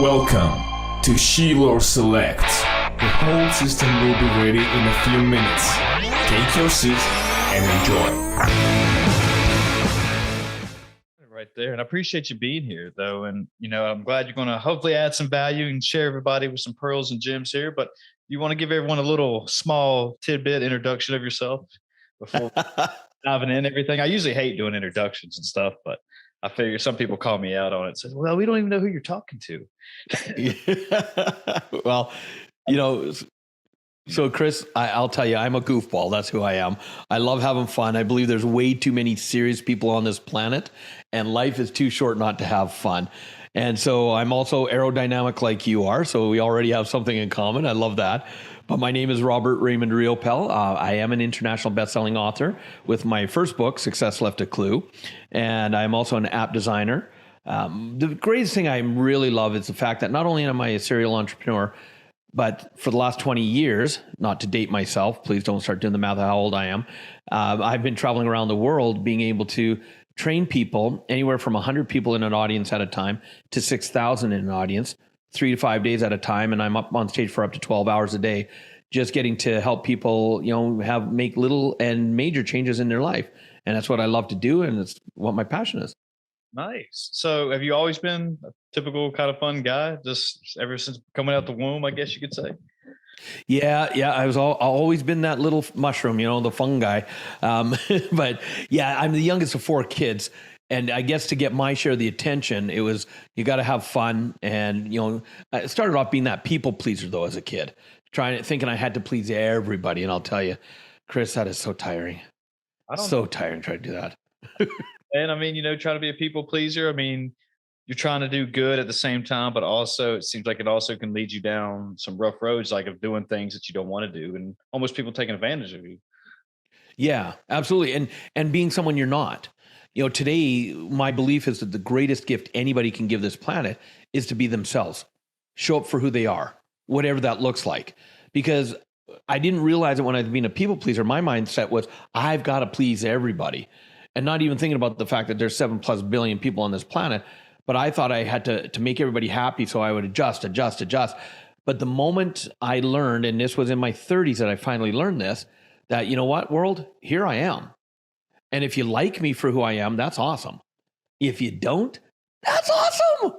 Welcome to Shelor Select. The whole system will be ready in a few minutes. Take your seat and enjoy. Right there. And I appreciate you being here, though. And, I'm glad you're going to hopefully add some value and share everybody with some pearls and gems here. But you want to give everyone a little small tidbit introduction of yourself before diving in everything. I usually hate doing introductions and stuff, but I figure some people call me out on it. Says, well, we don't even know who you're talking to. Well, so Chris, I'll tell you, I'm a goofball. That's who I am. I love having fun. I believe there's way too many serious people on this planet, and life is too short not to have fun. And so I'm also aerodynamic like you are. So we already have something in common. I love that. But my name is Raymond Riopel. I am an international best-selling author with my first book, Success Left a Clue. And I'm also an app designer. The greatest thing I really love is the fact that not only am I a serial entrepreneur, but for the last 20 years, not to date myself, please don't start doing the math of how old I am. I've been traveling around the world being able to train people anywhere from 100 people in an audience at a time to 6,000 in an audience, 3 to 5 days at a time. And I'm up on stage for up to 12 hours a day, just getting to help people, make little and major changes in their life. And that's what I love to do. And it's what my passion is. Nice. So have you always been a typical kind of fun guy, just ever since coming out the womb, I guess you could say? Yeah. I've always been that little mushroom, the fun guy. But yeah, I'm the youngest of 4 kids. And I guess to get my share of the attention, it was, you got to have fun. And, I started off being that people pleaser though, as a kid, thinking I had to please everybody. And I'll tell you, Chris, that is so tiring. Tiring trying to do that. And I mean, trying to be a people pleaser. I mean, you're trying to do good at the same time, but also it seems like it also can lead you down some rough roads, like of doing things that you don't want to do and almost people taking advantage of you. Yeah, absolutely. And being someone you're not. Today, my belief is that the greatest gift anybody can give this planet is to be themselves. Show up for who they are, whatever that looks like. Because I didn't realize it when I was being a people pleaser. My mindset was, I've got to please everybody. And not even thinking about the fact that there's 7+ billion people on this planet. But I thought I had to make everybody happy, so I would adjust. But the moment I learned, and this was in my 30s that I finally learned this, that, you know what, world, here I am. And if you like me for who I am, that's awesome. If you don't, that's awesome.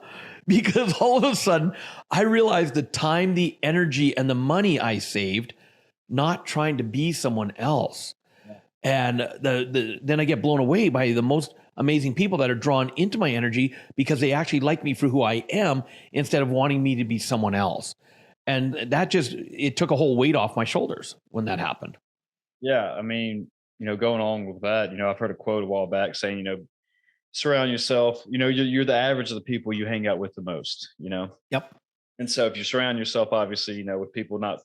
Because all of a sudden, I realized the time, the energy, and the money I saved not trying to be someone else. And then I get blown away by the most amazing people that are drawn into my energy because they actually like me for who I am instead of wanting me to be someone else. And that it took a whole weight off my shoulders when that happened. Yeah. I mean, going on with that, I've heard a quote a while back saying, surround yourself, you're the average of the people you hang out with the most, Yep. And so if you surround yourself, obviously, with people not,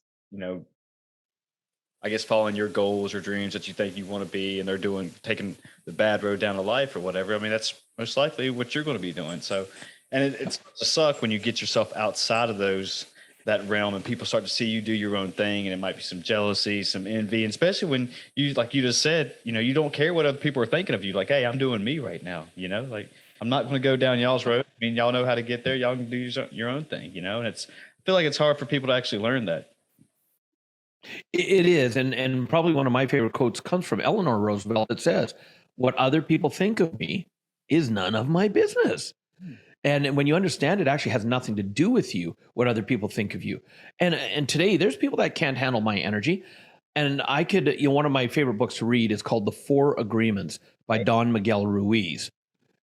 I guess following your goals or dreams that you think you want to be, and they're taking the bad road down to life or whatever. I mean, that's most likely what you're going to be doing. So, and it's a suck when you get yourself outside of that realm and people start to see you do your own thing, and it might be some jealousy, some envy, and especially when you, like you just said, you don't care what other people are thinking of you. Like, hey, I'm doing me right now. Like I'm not going to go down y'all's road. I mean, y'all know how to get there. Y'all can do your own thing. And I feel like it's hard for people to actually learn that. It is. And probably one of my favorite quotes comes from Eleanor Roosevelt that says, what other people think of me is none of my business. And when you understand it actually has nothing to do with you, what other people think of you. And today there's people that can't handle my energy. And I could, one of my favorite books to read is called The 4 Agreements by Don Miguel Ruiz.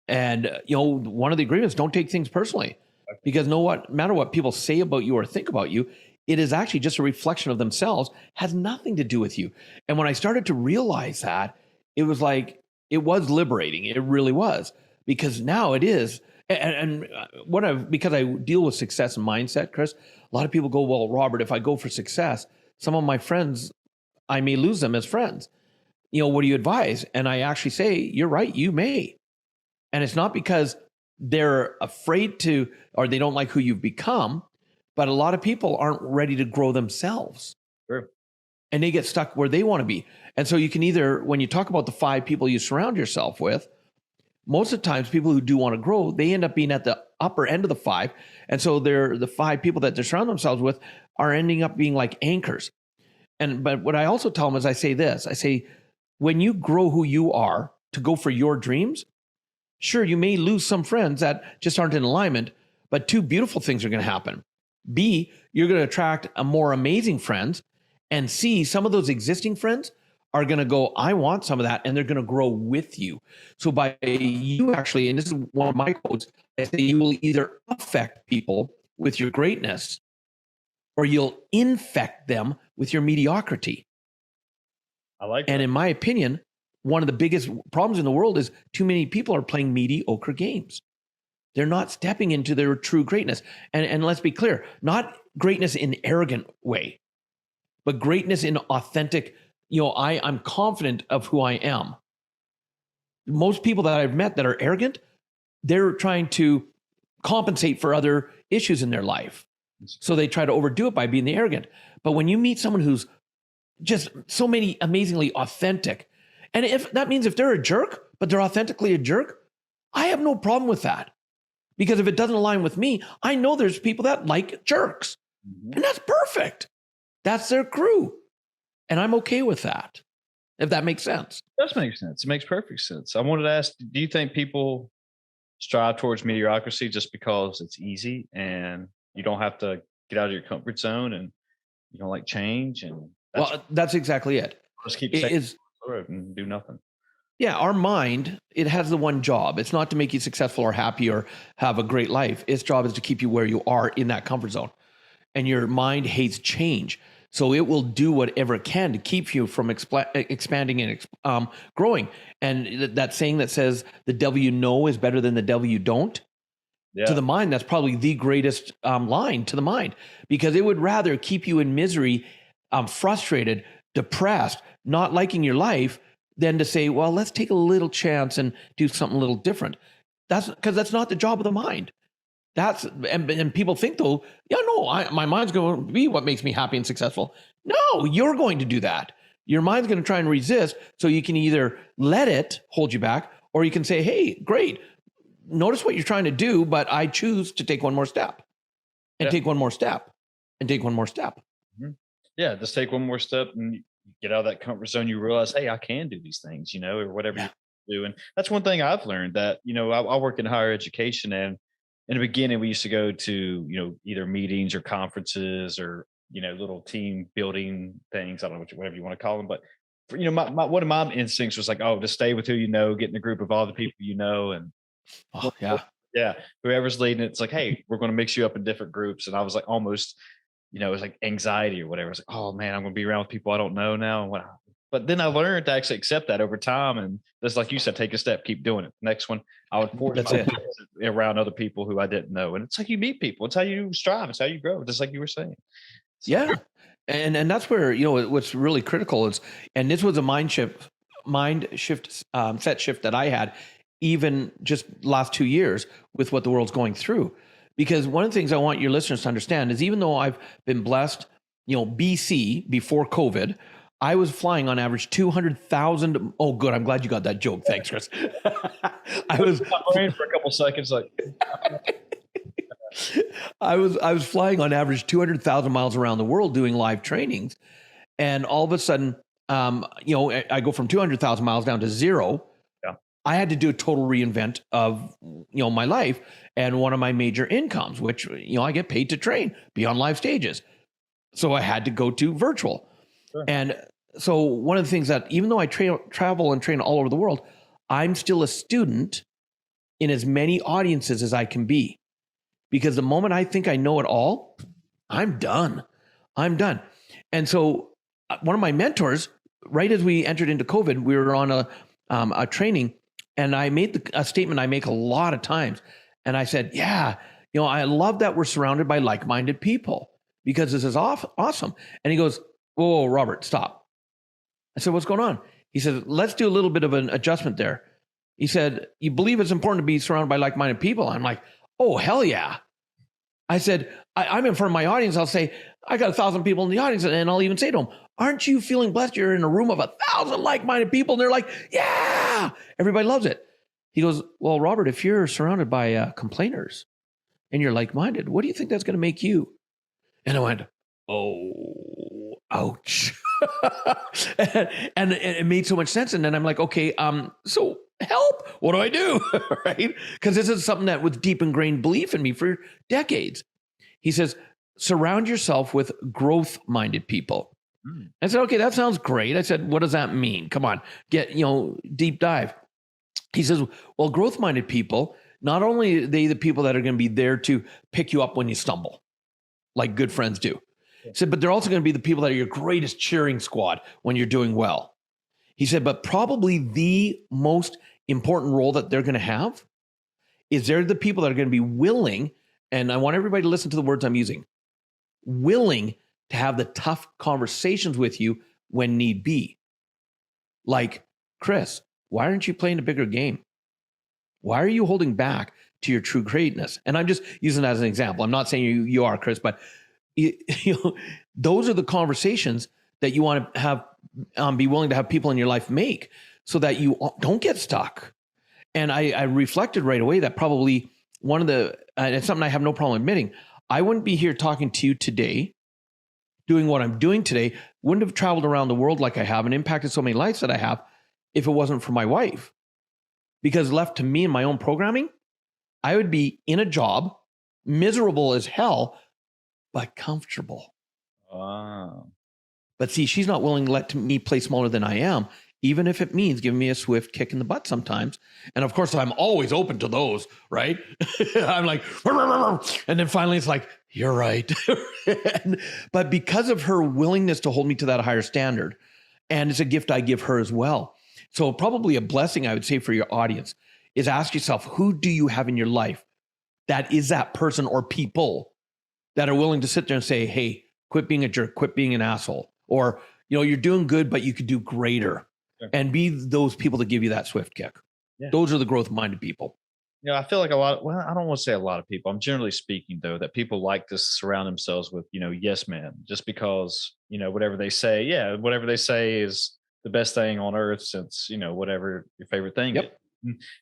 And, one of the agreements, don't take things personally, because no matter what people say about you or think about you, it is actually just a reflection of themselves, has nothing to do with you. And when I started to realize that, it was liberating. It really was, because now it is. And because I deal with success and mindset, Chris, a lot of people go, well, Robert, if I go for success, some of my friends, I may lose them as friends. What do you advise? And I actually say, you're right, you may. And it's not because they're afraid to, or they don't like who you've become, but a lot of people aren't ready to grow themselves. Sure. And they get stuck where they want to be. And so you can either, when you talk about the 5 people you surround yourself with, most of the times people who do want to grow, they end up being at the upper end of the 5. And so the 5 people that they surround themselves with are ending up being like anchors. But what I also tell them is I say, when you grow who you are to go for your dreams, sure, you may lose some friends that just aren't in alignment, but 2 beautiful things are going to happen. B, you're going to attract a more amazing friends. And C, some of those existing friends are going to go, I want some of that, and they're going to grow with you. So by you actually, and this is one of my quotes, I say you will either affect people with your greatness or you'll infect them with your mediocrity. I like that. And in my opinion, one of the biggest problems in the world is too many people are playing mediocre games. They're not stepping into their true greatness. And let's be clear, not greatness in an arrogant way, but greatness in authentic, I'm confident of who I am. Most people that I've met that are arrogant, they're trying to compensate for other issues in their life. So they try to overdo it by being the arrogant. But when you meet someone who's just so amazingly authentic, and if that means if they're a jerk, but they're authentically a jerk, I have no problem with that. Because if it doesn't align with me, I know there's people that like jerks. Mm-hmm. And that's perfect. That's their crew. And I'm okay with that, if that makes sense. It does make sense. It makes perfect sense. I wanted to ask, do you think people strive towards mediocrity just because it's easy and you don't have to get out of your comfort zone and you don't like change? And that's exactly it. Just keep and do nothing. Yeah, our mind, it has the one job. It's not to make you successful or happy or have a great life. Its job is to keep you where you are in that comfort zone. And your mind hates change. So it will do whatever it can to keep you from expanding and growing. And that saying that says the devil you know is better than the devil you don't. Yeah. To the mind, that's probably the greatest line to the mind, because it would rather keep you in misery, frustrated, depressed, not liking your life, than to say, well, let's take a little chance and do something a little different. That's because that's not the job of the mind. And people think though, my mind's going to be what makes me happy and successful. No, you're going to do that. Your mind's going to try and resist. So you can either let it hold you back, or you can say, hey, great. Notice what you're trying to do, but I choose to take one more step and take one more step and take one more step. Mm-hmm. Yeah. Just take one more step and get out of that comfort zone. You realize, hey, I can do these things, or whatever you do. And that's one thing I've learned, that, I work in higher education, and in the beginning we used to go to, either meetings or conferences or, little team building things. I don't know whatever you want to call them, but one of my instincts was like, oh, just stay with who get in a group of all the people and whoever's leading it's like, hey, we're going to mix you up in different groups. And I was like, almost, it was like anxiety or whatever. It's like, oh man, I'm going to be around with people I don't know now. But then I learned to actually accept that over time. And just like you said, take a step, keep doing it. Next one, I would force myself around other people who I didn't know. And it's like you meet people. It's how you strive. It's how you grow. Just like you were saying. So. Yeah. And that's where, what's really critical is, and this was a mind shift, set shift that I had even just last 2 years with what the world's going through. Because one of the things I want your listeners to understand is, even though I've been blessed, BC, before COVID, I was flying on average 200,000. Oh, good. I'm glad you got that joke. Thanks, Chris. I was brain for a couple seconds. Like I was flying on average 200,000 miles around the world doing live trainings. And all of a sudden, I go from 200,000 miles down to zero. Yeah. I had to do a total reinvent of, my life and one of my major incomes, which, I get paid to train, be on live stages. So I had to go to virtual. Sure. And so one of the things that, even though I travel and train all over the world, I'm still a student in as many audiences as I can be. Because the moment I think I know it all, I'm done. And so one of my mentors, right as we entered into COVID, we were on a training, and I made a statement I make a lot of times. And I said, I love that we're surrounded by like-minded people, because this is awesome. And he goes, whoa, Robert, stop. I said, what's going on? He said, let's do a little bit of an adjustment there. He said, you believe it's important to be surrounded by like-minded people? I'm like, oh, hell yeah. I said, I'm in front of my audience. I'll say, I got 1,000 people in the audience. And I'll even say to them, aren't you feeling blessed? You're in a room of 1,000 like-minded people. And they're like, yeah, everybody loves it. He goes, well, Robert, if you're surrounded by complainers and you're like-minded, what do you think that's going to make you? And I went, oh, ouch. and it made so much sense. And then I'm like, okay, so help, what do I do? Right? Because this is something that was deep ingrained belief in me for decades. He says, surround yourself with growth-minded people. I said, okay, that sounds great. I said, what does that mean? Come on, get, deep dive. He says, well, growth-minded people, not only are they the people that are going to be there to pick you up when you stumble, like good friends do. He said, but they're also going to be the people that are your greatest cheering squad when you're doing well. He said, but probably the most important role that they're going to have is they're the people that are going to be willing, and I want everybody to listen to the words I'm using, willing to have the tough conversations with you when need be. Like, Chris, why aren't you playing a bigger game? Why are you holding back to your true greatness? And I'm just using that as an example. I'm not saying you are, Chris, but those are the conversations that you want to have, be willing to have people in your life make so that you don't get stuck. And I reflected right away that probably one of the, and it's something I have no problem admitting, I wouldn't be here talking to you today, doing what I'm doing today, wouldn't have traveled around the world like I have and impacted so many lives that I have if it wasn't for my wife. Because left to me and my own programming, I would be in a job, miserable as hell, but comfortable. Wow. But see, she's not willing to let me play smaller than I am, even if it means giving me a swift kick in the butt sometimes. And of course, I'm always open to those, right? I'm like, and then finally it's like, you're right. But because of her willingness to hold me to that higher standard, and it's a gift I give her as well. So probably a blessing, I would say, for your audience is ask yourself, who do you have in your life that is that person or people that are willing to sit there and say, hey, quit being a jerk, quit being an asshole, or, you're doing good, but you could do greater. Sure. And be those people that give you that swift kick. Yeah. Those are the growth-minded people. I feel like I don't want to say a lot of people. I'm generally speaking, though, that people like to surround themselves with, yes men, just because, whatever they say is the best thing on earth since, whatever your favorite thing is.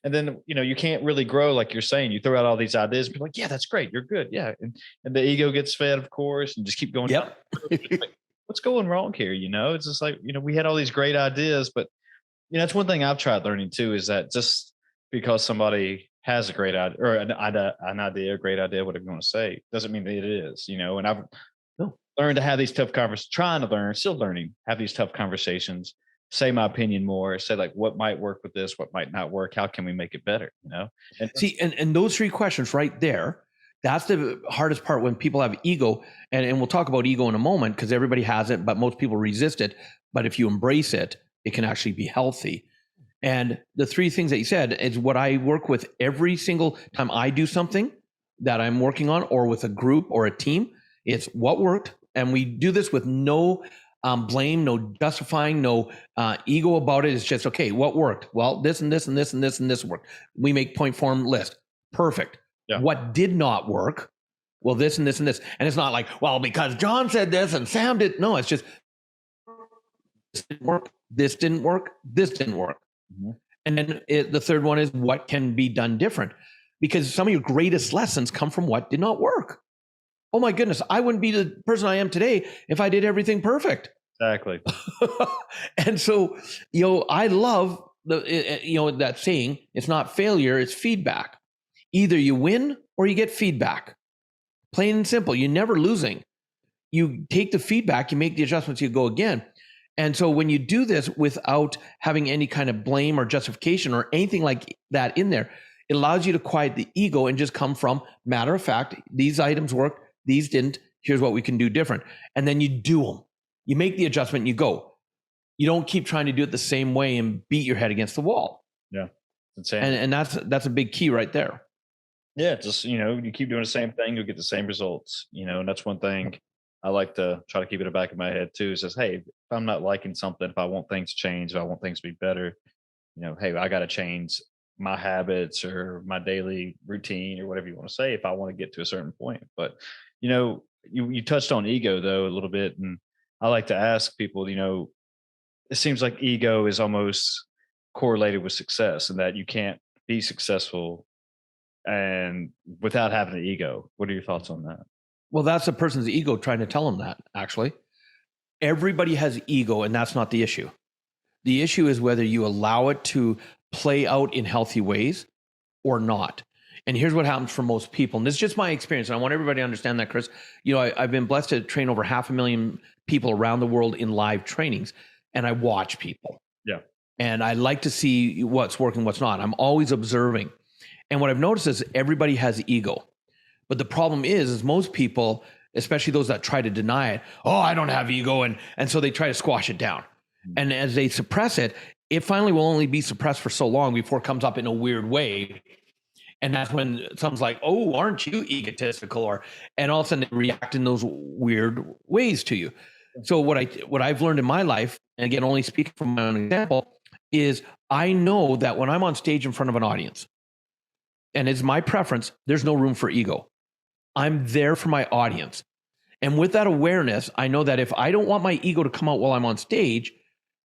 And then, you can't really grow like you're saying. You throw out all these ideas, people are like, yeah, that's great. You're good. Yeah. And the ego gets fed, of course, and just keep going. Yep. Like, what's going wrong here? It's just like, we had all these great ideas, but, that's one thing I've tried learning too, is that just because somebody has a great idea or an idea, a great idea, whatever you want to say, doesn't mean that it is, and I've learned to have these tough still learning, have these tough conversations, say my opinion more, say like what might work with this, what might not work, how can we make it better, And see, and those three questions right there, that's the hardest part when people have ego, and we'll talk about ego in a moment because everybody has it, but most people resist it. But if you embrace it, it can actually be healthy. And the three things that you said is what I work with every single time I do something that I'm working on, or with a group or a team. It's what worked. And we do this with no blame, no justifying, no ego about it. It's just, okay, what worked? Well, this and this and this and this and this worked. We make point form list. Perfect. Yeah. What did not work? Well, this and this and this. And it's not like, well, because John said this and Sam did. No, it's just, this didn't work. This didn't work. This didn't work. Mm-hmm. And then the third one is what can be done different, because some of your greatest lessons come from what did not work. Oh my goodness, I wouldn't be the person I am today if I did everything perfect. Exactly. And so, I love that saying, it's not failure, it's feedback. Either you win or you get feedback. Plain and simple. You're never losing. You take the feedback, you make the adjustments, you go again. And so when you do this without having any kind of blame or justification or anything like that in there, it allows you to quiet the ego and just come from matter of fact, these items worked, these didn't, here's what we can do different. And then you do them. You make the adjustment and you go. You don't keep trying to do it the same way and beat your head against the wall. Yeah. Insane. And that's a big key right there. Yeah. Just, you keep doing the same thing, you'll get the same results, and that's one thing I like to try to keep in the back of my head too, is just, hey, if I'm not liking something, if I want things to change, if I want things to be better, hey, I got to change my habits or my daily routine or whatever you want to say if I want to get to a certain point. But, you touched on ego though a little bit, and I like to ask people, it seems like ego is almost correlated with success, and that you can't be successful and without having an ego? What are your thoughts on that? Well, that's a person's ego trying to tell them that, actually. Everybody has ego, and that's not the issue. The issue is whether you allow it to play out in healthy ways or not. And here's what happens for most people. And this is just my experience. And I want everybody to understand that, Chris. You know, I've been blessed to train over 500,000 people around the world in live trainings, and I watch people. Yeah. And I like to see what's working, what's not. I'm always observing. And what I've noticed is everybody has ego. But the problem is most people, especially those that try to deny it, oh, I don't have ego. And so they try to squash it down. And as they suppress it, it finally will only be suppressed for so long before it comes up in a weird way. And that's when someone's like, oh, aren't you egotistical? And all of a sudden they react in those weird ways to you. So what I've learned in my life, and again, only speaking from my own example, is I know that when I'm on stage in front of an audience, and it's my preference, there's no room for ego. I'm there for my audience. And with that awareness, I know that if I don't want my ego to come out while I'm on stage,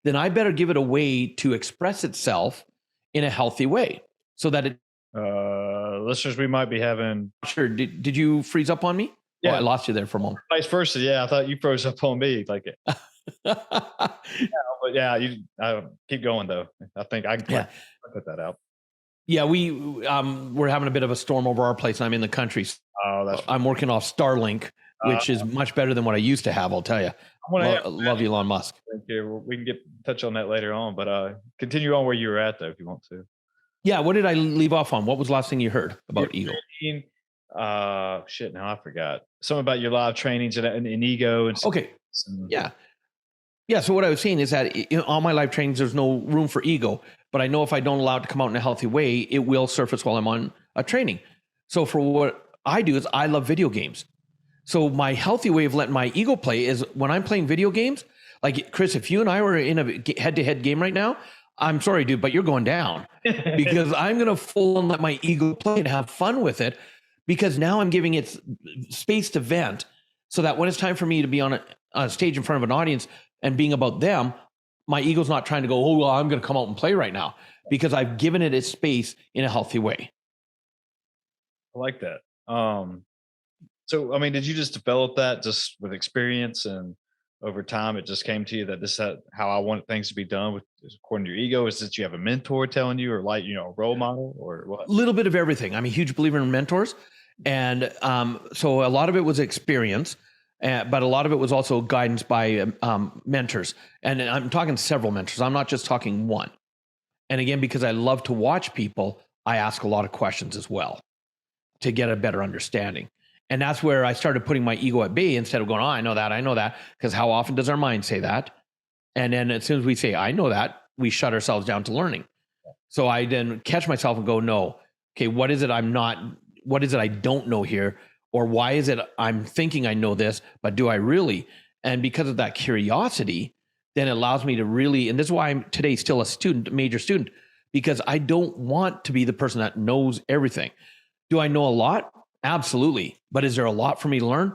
then I better give it a way to express itself in a healthy way so that it. Listeners, we might be having. Sure. Did you freeze up on me? Yeah. Oh, I lost you there for a moment. Vice versa. Yeah. I thought you froze up on me. Like it. Yeah, but yeah, keep going though. I think I can put that out. Yeah, we're having a bit of a storm over our place. And I'm in the country. Oh, I'm working off Starlink, which is much better than what I used to have. I'll tell you. Love Elon Musk. Thank you. We can touch on that later on, but continue on where you were at though, if you want to. Yeah. What did I leave off on? What was the last thing you heard about ego? Shit. Now I forgot something about your live trainings and ego and. Okay. Yeah. Yeah. So what I was saying is that in all my live trainings, there's no room for ego, but I know if I don't allow it to come out in a healthy way, it will surface while I'm on a training. So for what I do is I love video games. So my healthy way of letting my ego play is when I'm playing video games, like Chris, if you and I were in a head-to-head game right now, I'm sorry, dude, but you're going down because I'm going to full on let my ego play and have fun with it because now I'm giving it space to vent so that when it's time for me to be on a stage in front of an audience and being about them, my ego's not trying to go, oh, well, I'm going to come out and play right now because I've given it its space in a healthy way. I like that. So, I mean, did you just develop that just with experience and over time it just came to you that this is how I want things to be done with according to your ego? Is that you have a mentor telling you or like, a role model or what? A little bit of everything. I'm a huge believer in mentors. And so a lot of it was experience, but a lot of it was also guidance by mentors. And I'm talking several mentors. I'm not just talking one. And again, because I love to watch people, I ask a lot of questions as well to get a better understanding. And that's where I started putting my ego at bay instead of going, oh, I know that. Because how often does our mind say that? And then as soon as we say, I know that, we shut ourselves down to learning. So I then catch myself and go, no, okay, what is it I don't know here? Or why is it I'm thinking I know this, but do I really? And because of that curiosity, then it allows me to really, and this is why I'm today still a major student, because I don't want to be the person that knows everything. Do I know a lot? Absolutely. But is there a lot for me to learn?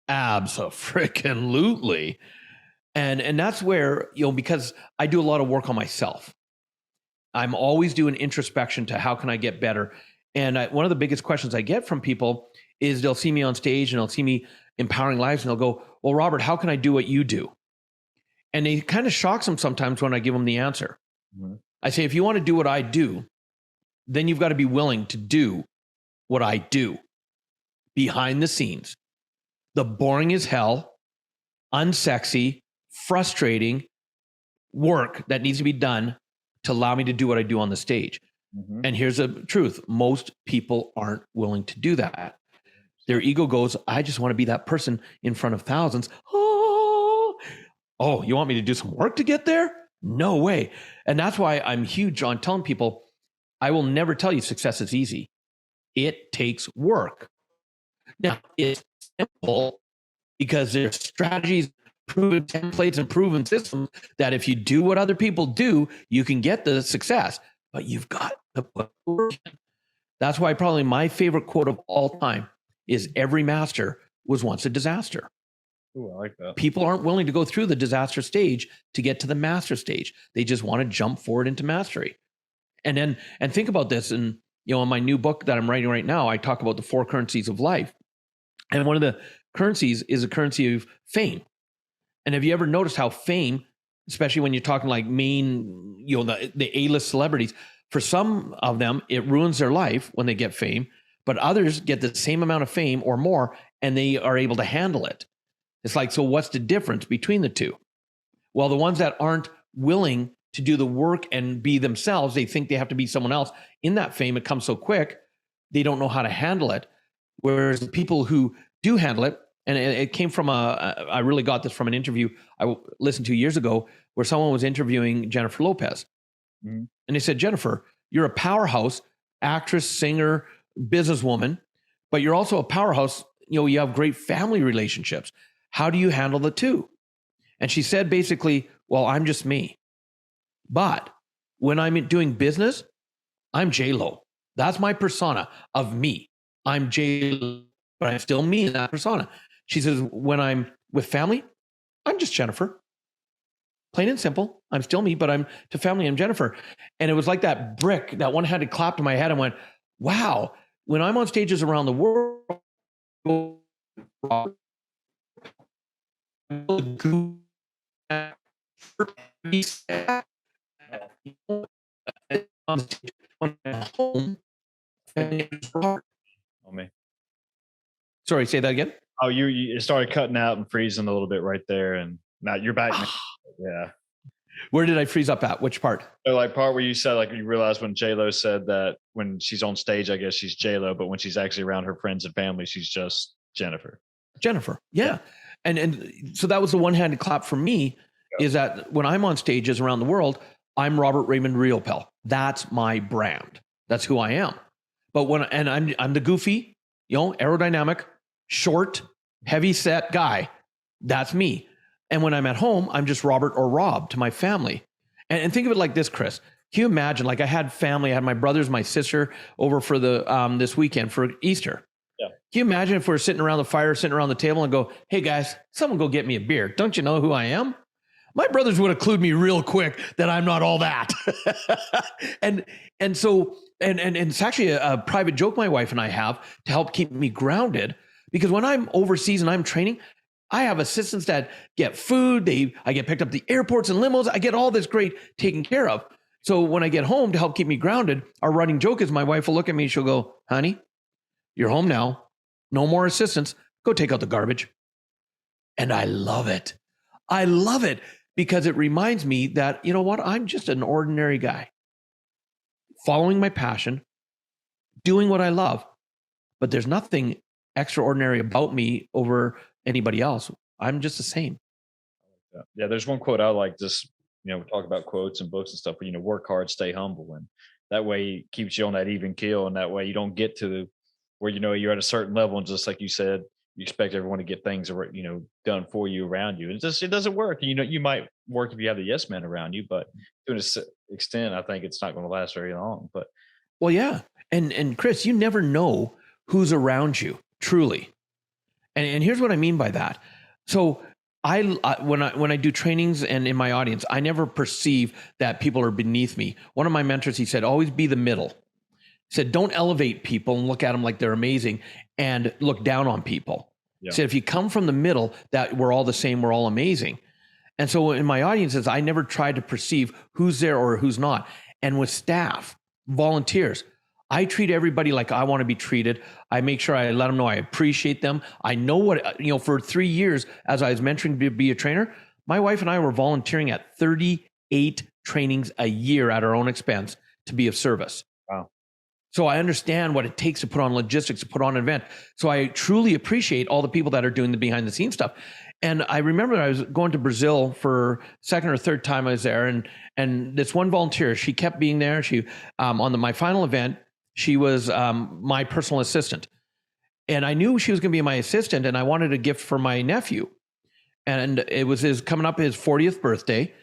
Abso-freaking-lutely. And that's where, because I do a lot of work on myself. I'm always doing introspection to how can I get better? And one of the biggest questions I get from people is they'll see me on stage and they'll see me empowering lives and they'll go, well, Robert, how can I do what you do? And it kind of shocks them sometimes when I give them the answer. Mm-hmm. I say, if you want to do what I do, then you've got to be willing to do what I do. Behind the scenes, the boring as hell, unsexy, frustrating work that needs to be done to allow me to do what I do on the stage. Mm-hmm. And here's the truth. Most people aren't willing to do that. Their ego goes, I just want to be that person in front of thousands. Oh, you want me to do some work to get there? No way. And that's why I'm huge on telling people, I will never tell you success is easy. It takes work. Now, it's simple because there's strategies, proven templates, and proven systems that if you do what other people do, you can get the success. But you've got to put work in. That's why probably my favorite quote of all time is every master was once a disaster. Ooh, I like that. People aren't willing to go through the disaster stage to get to the master stage. They just want to jump forward into mastery. And think about this. And, in my new book that I'm writing right now, I talk about the 4 currencies of life. And one of the currencies is a currency of fame. And have you ever noticed how fame, especially when you're talking like main, the A-list celebrities, for some of them, it ruins their life when they get fame, but others get the same amount of fame or more, and they are able to handle it. It's like, so what's the difference between the two? Well, the ones that aren't willing to do the work and be themselves, they think they have to be someone else. In that fame, it comes so quick, they don't know how to handle it. Whereas the people who do handle it, and it came from I really got this from an interview I listened to years ago where someone was interviewing Jennifer Lopez. Mm-hmm. And they said, Jennifer, you're a powerhouse actress, singer, businesswoman, but you're also a powerhouse. You have great family relationships. How do you handle the two? And she said basically, well, I'm just me. But when I'm doing business, I'm J-Lo. That's my persona of me. I'm J-Lo, but I'm still me in that persona. She says, when I'm with family, I'm just Jennifer. Plain and simple. I'm still me, but I'm to family, I'm Jennifer. And it was like that brick, that one had to clap to my head and went, wow, when I'm on stages around the world, Sorry, say that again. Oh, you started cutting out and freezing a little bit right there, and now you're back. Yeah. Where did I freeze up at? Which part? So like part where you said like you realized when J-Lo said that when she's on stage, I guess she's J-Lo, but when she's actually around her friends and family, she's just Jennifer. Yeah. And so that was the one-handed clap for me, is that when I'm on stages around the world, I'm Robert Raymond Riopel. That's my brand. That's who I am. But I'm the goofy, aerodynamic, short, heavy set guy. That's me. And when I'm at home, I'm just Robert or Rob to my family. And think of it like this, Chris. Can you imagine? Like I had family, I had my brothers, my sister over for this weekend for Easter. Yeah. Can you imagine if we're sitting around the fire, sitting around the table and go, hey guys, someone go get me a beer. Don't you know who I am? My brothers would have clued me real quick that I'm not all that. and so it's actually a private joke my wife and I have to help keep me grounded, because when I'm overseas and I'm training, I have assistants that get food. I get picked up at the airports and limos. I get all this great taken care of. So when I get home to help keep me grounded, our running joke is my wife will look at me and she'll go, honey, you're home now. No more assistants. Go take out the garbage. And I love it. I love it because it reminds me that, you know what? I'm just an ordinary guy following my passion, doing what I love, but there's nothing extraordinary about me over anybody else. I'm just the same. Yeah, there's one quote I like, just we talk about quotes and books and stuff, but work hard, stay humble, and that way it keeps you on that even keel, and that way you don't get to where you're at a certain level and just like you said, you expect everyone to get things done for you around you. It doesn't work. You might work if you have the yes men around you, but to an extent, I think it's not going to last very long. But well, yeah, and Chris, you never know who's around you truly. And here's what I mean by that. So when I do trainings and in my audience, I never perceive that people are beneath me. One of my mentors, he said, always be the middle. He said, don't elevate people and look at them like they're amazing and look down on people. Yeah. He said, if you come from the middle, that we're all the same, we're all amazing. And so in my audiences, I never try to perceive who's there or who's not. And with staff, volunteers, I treat everybody like I want to be treated. I make sure I let them know I appreciate them. I know what, for 3 years, as I was mentoring to be a trainer, my wife and I were volunteering at 38 trainings a year at our own expense to be of service. Wow. So I understand what it takes to put on logistics, to put on an event. So I truly appreciate all the people that are doing the behind the scenes stuff. And I remember I was going to Brazil for second or third time I was there. And this one volunteer, she kept being there. She, on my final event, she was my personal assistant, and I knew she was going to be my assistant, and I wanted a gift for my nephew, and it was coming up his 40th birthday,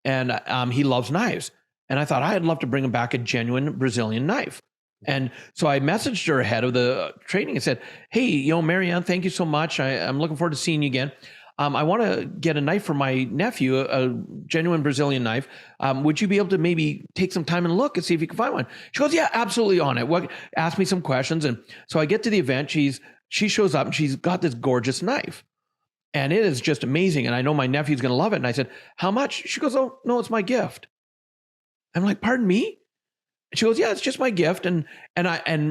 and he loves knives, and I thought I'd love to bring him back a genuine Brazilian knife. And so I messaged her ahead of the training and said, hey, Marianne, thank you so much. I'm looking forward to seeing you again. I want to get a knife for my nephew, a genuine Brazilian knife. Would you be able to maybe take some time and look and see if you can find one? She goes, yeah, absolutely on it. Ask me some questions. And so I get to the event. She shows up and she's got this gorgeous knife. And it is just amazing. And I know my nephew's going to love it. And I said, how much? She goes, oh, no, it's my gift. I'm like, pardon me? She goes, yeah, it's just my gift. And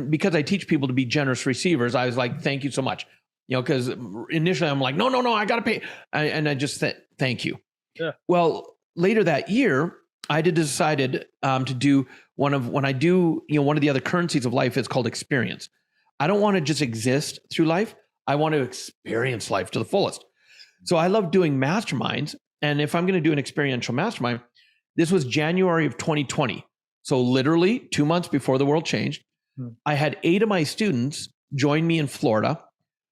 because I teach people to be generous receivers, I was like, thank you so much. Because initially I'm like, no, I got to pay. And I just said, thank you. Yeah. Well, later that year, I decided to do one of the other currencies of life is called experience. I don't want to just exist through life. I want to experience life to the fullest. So I love doing masterminds. And if I'm going to do an experiential mastermind, this was January of 2020. So literally 2 months before the world changed, I had 8 of my students join me in Florida,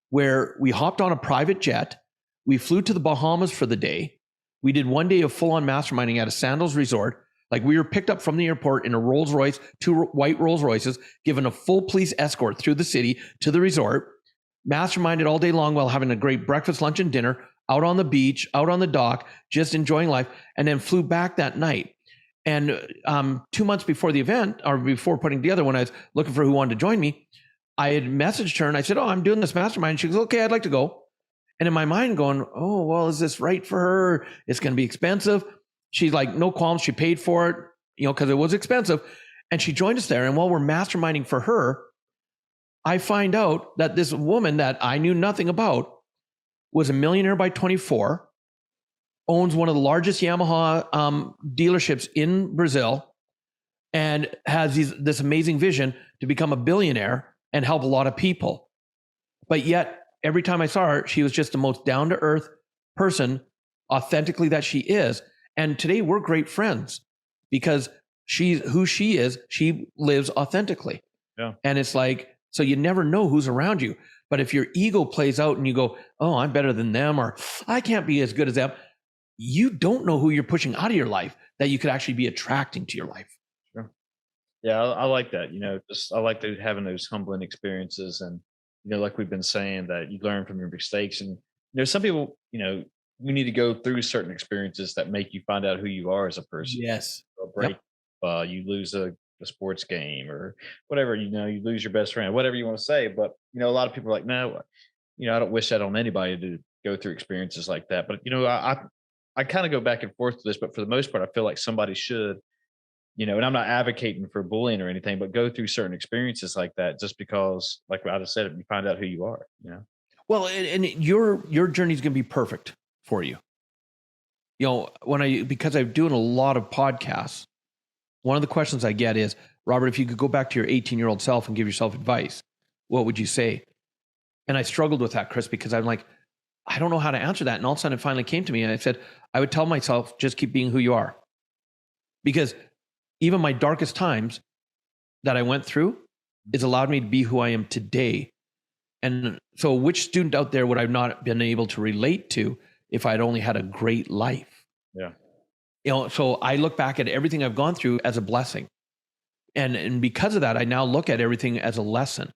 where we hopped on a private jet. We flew to the Bahamas for the day. We did 1 day of full-on masterminding at a Sandals resort. Like, we were picked up from the airport in a Rolls Royce, 2 white Rolls Royces, given a full police escort through the city to the resort, masterminded all day long while having a great breakfast, lunch, and dinner, out on the beach, out on the dock, just enjoying life, and then flew back that night. And 2 months before the event, or before putting together, when I was looking for who wanted to join me, I had messaged her and I said, oh, I'm doing this mastermind. She goes, okay, I'd like to go. And in my mind going, oh, well, is this right for her? It's going to be expensive. She's like, no qualms. She paid for it, because it was expensive. And she joined us there. And while we're masterminding for her, I find out that this woman that I knew nothing about was a millionaire by 24, owns one of the largest Yamaha dealerships in Brazil, and has this amazing vision to become a billionaire and help a lot of people. But yet, every time I saw her, she was just the most down-to-earth person, authentically that she is. And today we're great friends because she's who she is. She lives authentically. Yeah. And it's like, so you never know who's around you. But if your ego plays out and you go, oh, I'm better than them, or I can't be as good as them, you don't know who you're pushing out of your life that you could actually be attracting to your life. Sure. Yeah, I like that. I like having those humbling experiences, and like we've been saying, that you learn from your mistakes. And some people, you need to go through certain experiences that make you find out who you are as a person. Yes. A break, you lose a sports game or whatever. You lose your best friend, whatever you want to say. But a lot of people are like, no, I don't wish that on anybody to go through experiences like that. But I kind of go back and forth to this, but for the most part, I feel like somebody should, and I'm not advocating for bullying or anything, but go through certain experiences like that, just because, like I just said, you find out who you are, Well, and your journey is going to be perfect for you. Because I'm doing a lot of podcasts, one of the questions I get is, Robert, if you could go back to your 18-year-old self and give yourself advice, what would you say? And I struggled with that, Chris, because I'm like, I don't know how to answer that. And all of a sudden it finally came to me, and I said, I would tell myself, just keep being who you are. Because even my darkest times that I went through has allowed me to be who I am today. And so which student out there would I not been able to relate to if I'd only had a great life? Yeah. So I look back at everything I've gone through as a blessing. And because of that, I now look at everything as a lesson.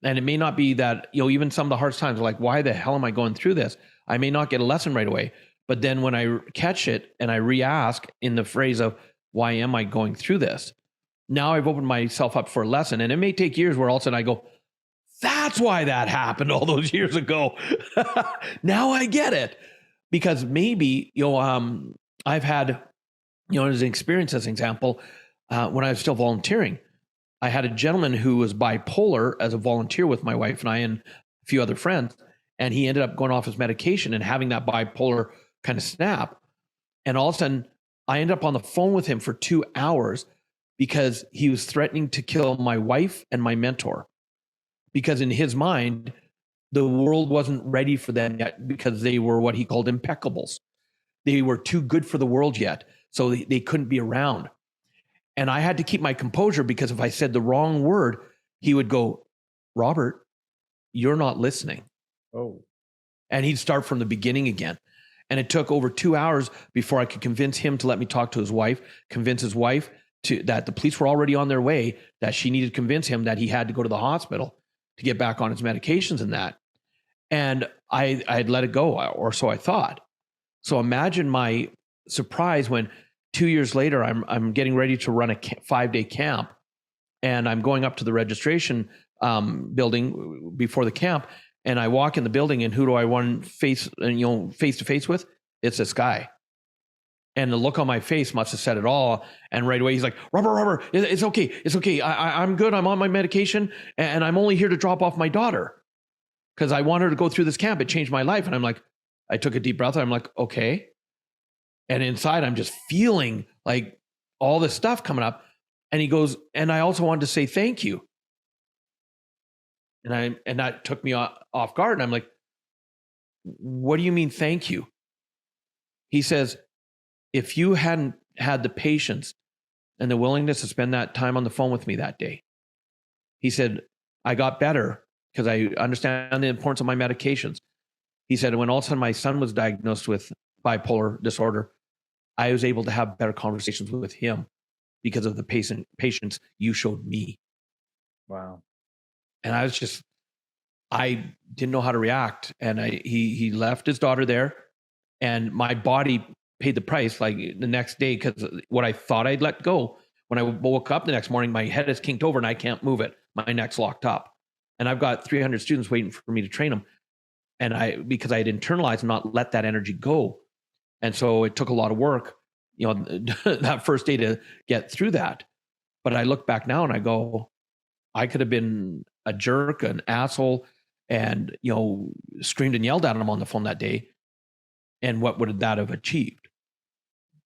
And it may not be that, even some of the hardest times, like, why the hell am I going through this? I may not get a lesson right away. But then when I catch it and I re-ask in the phrase of, why am I going through this? Now I've opened myself up for a lesson. And it may take years where all of a sudden I go, that's why that happened all those years ago. Now I get it. Because maybe, I've had, as an experience, as an example, when I was still volunteering, I had a gentleman who was bipolar as a volunteer with my wife and I and a few other friends. And he ended up going off his medication and having that bipolar kind of snap. And all of a sudden, I ended up on the phone with him for 2 hours because he was threatening to kill my wife and my mentor. Because in his mind, the world wasn't ready for them yet because they were what he called impeccables. They were too good for the world yet, so they couldn't be around. And I had to keep my composure because if I said the wrong word, he would go, Robert, you're not listening. Oh. And he'd start from the beginning again. And it took over 2 hours before I could convince him to let me talk to his wife, convince his wife that the police were already on their way, that she needed to convince him that he had to go to the hospital to get back on his medications and that. And I'd let it go, or so I thought. So imagine my surprise when 2 years later, I'm getting ready to run a 5-day camp, and I'm going up to the registration building before the camp, and I walk in the building, and who do I want face to face with? It's this guy. And the look on my face must have said it all. And right away, he's like, Robert, it's okay. It's okay. I'm good. I'm on my medication, and I'm only here to drop off my daughter because I want her to go through this camp. It changed my life. And I'm like, I took a deep breath. I'm like, okay. And inside, I'm just feeling like all this stuff coming up. And he goes, and I also wanted to say thank you. And that took me off guard. And I'm like, what do you mean, thank you? He says, if you hadn't had the patience and the willingness to spend that time on the phone with me that day, he said, I got better because I understand the importance of my medications. He said, when all of a sudden my son was diagnosed with bipolar disorder, I was able to have better conversations with him because of the patience you showed me. Wow. And I didn't know how to react. And he left his daughter there, and my body paid the price like the next day, because what I thought I'd let go, when I woke up the next morning, my head is kinked over and I can't move it. My neck's locked up. And I've got 300 students waiting for me to train them. And because I had internalized and not let that energy go. And so it took a lot of work, that first day to get through that. But I look back now and I go, I could have been a jerk, an asshole, and, screamed and yelled at him on the phone that day. And what would that have achieved?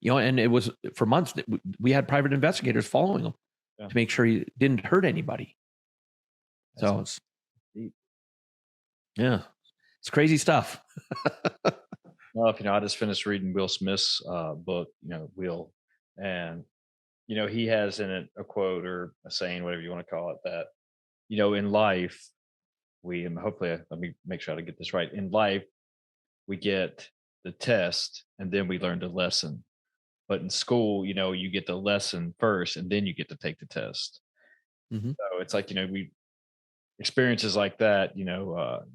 And it was for months that we had private investigators following him to make sure he didn't hurt anybody. So it's crazy stuff. Well, I just finished reading Will Smith's book, Will, and he has in it a quote or a saying, whatever you want to call it, that in life hopefully let me make sure I get this right. In life, we get the test and then we learn the lesson. But in school, you get the lesson first and then you get to take the test. Mm-hmm. So it's like, we experiences like that, you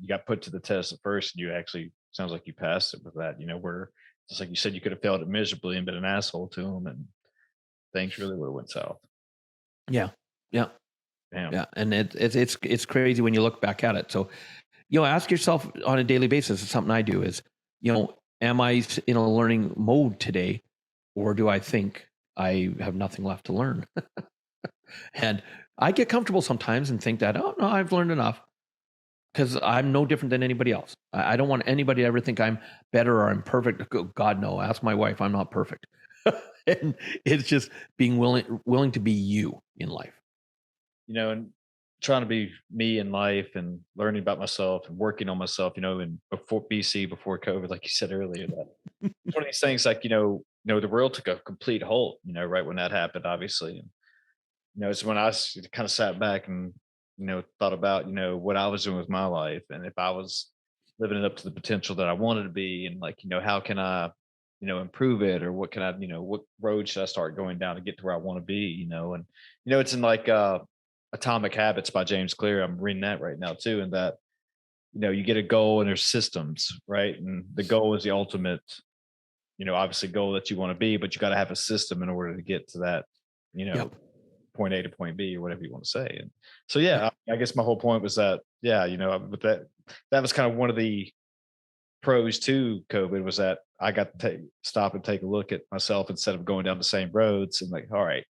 got put to the test at first, and you actually sounds like you passed it with that, where just like you said, you could have failed it miserably and been an asshole to them, and things really would have went south. Yeah. Yeah. Damn. Yeah. And it's crazy when you look back at it. So, ask yourself on a daily basis. It's something I do is, am I in a learning mode today, or do I think I have nothing left to learn? And I get comfortable sometimes and think that, oh no, I've learned enough, because I'm no different than anybody else. I don't want anybody to ever think I'm better or I'm perfect. God, no. Ask my wife. I'm not perfect. And it's just being willing to be you in life. And trying to be me in life and learning about myself and working on myself, and before COVID, like you said earlier, that it's one of these things like, the world took a complete halt, right when that happened, obviously. And, it's when I kind of sat back and, thought about, what I was doing with my life, and if I was living it up to the potential that I wanted to be, and like, how can I, improve it, or what can I, what road should I start going down to get to where I want to be, and, it's in like, Atomic Habits by James Clear. I'm reading that right now too. And that, you get a goal and there's systems, right? And the goal is the ultimate, obviously goal that you want to be, but you got to have a system in order to get to that, Yep. point A to point B, or whatever you want to say. And so, yeah, I guess my whole point was that, but that was kind of one of the pros to COVID, was that I got to stop and take a look at myself instead of going down the same roads, and like, all right,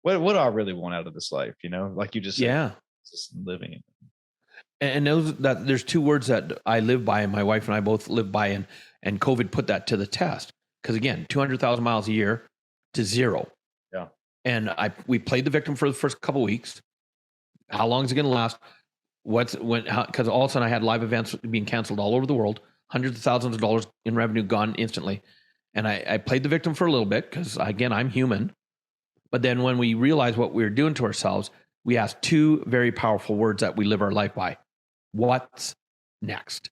what do I really want out of this life? Like you just said, just living it. And there's two words that I live by, and my wife and I both live by, and COVID put that to the test. Because again, 200,000 miles a year to zero. Yeah. And we played the victim for the first couple of weeks. How long is it going to last? Because all of a sudden I had live events being canceled all over the world, hundreds of thousands of dollars in revenue gone instantly. And I played the victim for a little bit because, again, I'm human. But then when we realized what we were doing to ourselves, we asked two very powerful words that we live our life by. What's next?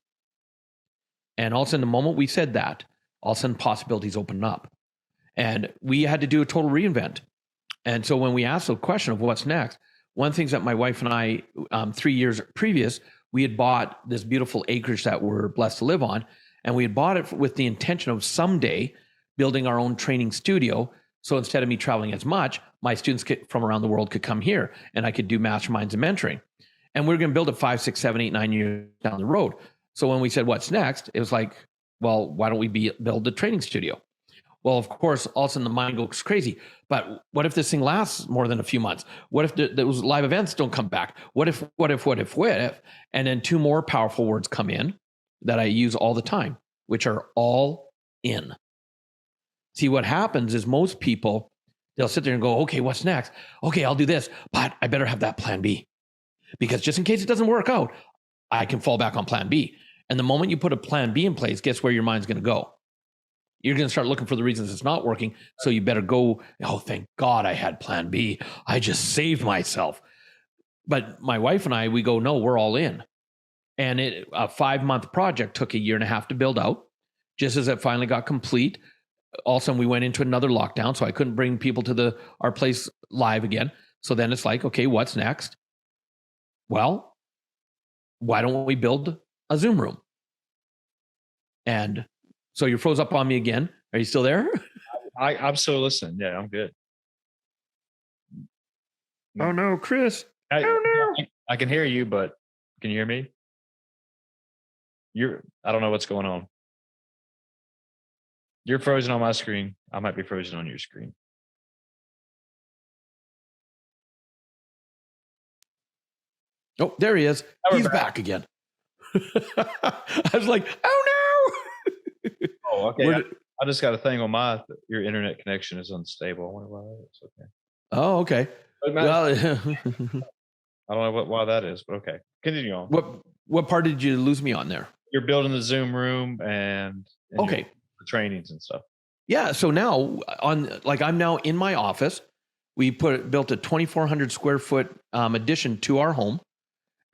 And all of a sudden, the moment we said that, all of a sudden possibilities opened up. And we had to do a total reinvent. And so when we asked the question of what's next, one of the things that my wife and I, 3 years previous, we had bought this beautiful acreage that we're blessed to live on. And we had bought it with the intention of someday building our own training studio. So instead of me traveling as much, my students from around the world could come here and I could do masterminds and mentoring. And we we're going to build it 5, 6, 7, 8, 9 years down the road. So when we said, what's next? It was like, well, why don't we build a training studio? Well, of course, all of a sudden the mind goes crazy. But what if this thing lasts more than a few months? What if those live events don't come back? What if? And then 2 more powerful words come in that I use all the time, which are all in. See, what happens is most people, they'll sit there and go, okay, what's next? Okay, I'll do this, but I better have that plan B. Because just in case it doesn't work out, I can fall back on plan B. And the moment you put a plan B in place, guess where your mind's going to go? You're going to start looking for the reasons it's not working. So you better go, oh, thank God I had plan B. I just saved myself. But my wife and I, we go, no, we're all in. And a 5-month project took 1.5 years to build out. Just as it finally got complete, all of a sudden we went into another lockdown. So I couldn't bring people to our place live again. So then it's like, okay, what's next? Well, why don't we build a Zoom room? And so you froze up on me again. Are you still there? I'm still listening. Yeah, I'm good. Oh no, Chris. Oh no. I can hear you, but can you hear me? I don't know what's going on. You're frozen on my screen. I might be frozen on your screen. Oh, there he is. He's back again. I was like, oh no. Oh, okay. I just got a thing on your internet connection is unstable. I wonder why that is. Okay. Oh, okay. Well, I don't know why that is, but okay. Continue on. What part did you lose me on there? You're building the Zoom room and okay, the trainings and stuff. Yeah. So now I'm now in my office. We built a 2,400 square foot addition to our home,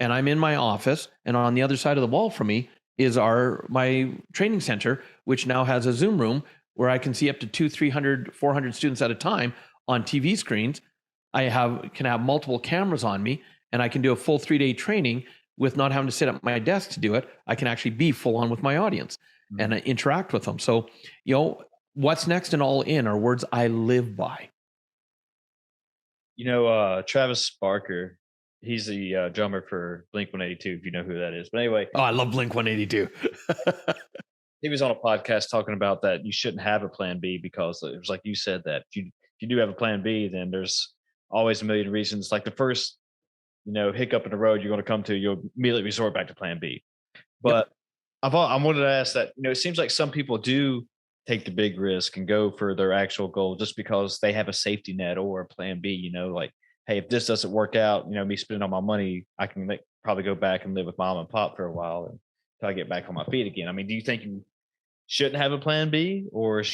and I'm in my office. And on the other side of the wall from me is my training center, which now has a Zoom room where I can see up to 200, 300, 400 students at a time on TV screens. I can have multiple cameras on me, and I can do a full 3-day training with not having to sit at my desk to do it. I can actually be full on with my audience and interact with them. So, what's next and all in are words I live by. Travis Barker, he's the drummer for Blink-182, if you know who that is. But anyway. Oh, I love Blink-182. He was on a podcast talking about that you shouldn't have a plan B because it was like you said that if you do have a plan B, then there's always a million reasons. Like the first, hiccup in the road you're going to come to, you'll immediately resort back to plan B. But yep. I wanted to ask that, it seems like some people do take the big risk and go for their actual goal just because they have a safety net or a plan B, like, hey, if this doesn't work out, me spending all my money, I can probably go back and live with mom and pop for a while until I get back on my feet again. I mean, do you think you shouldn't have a plan B or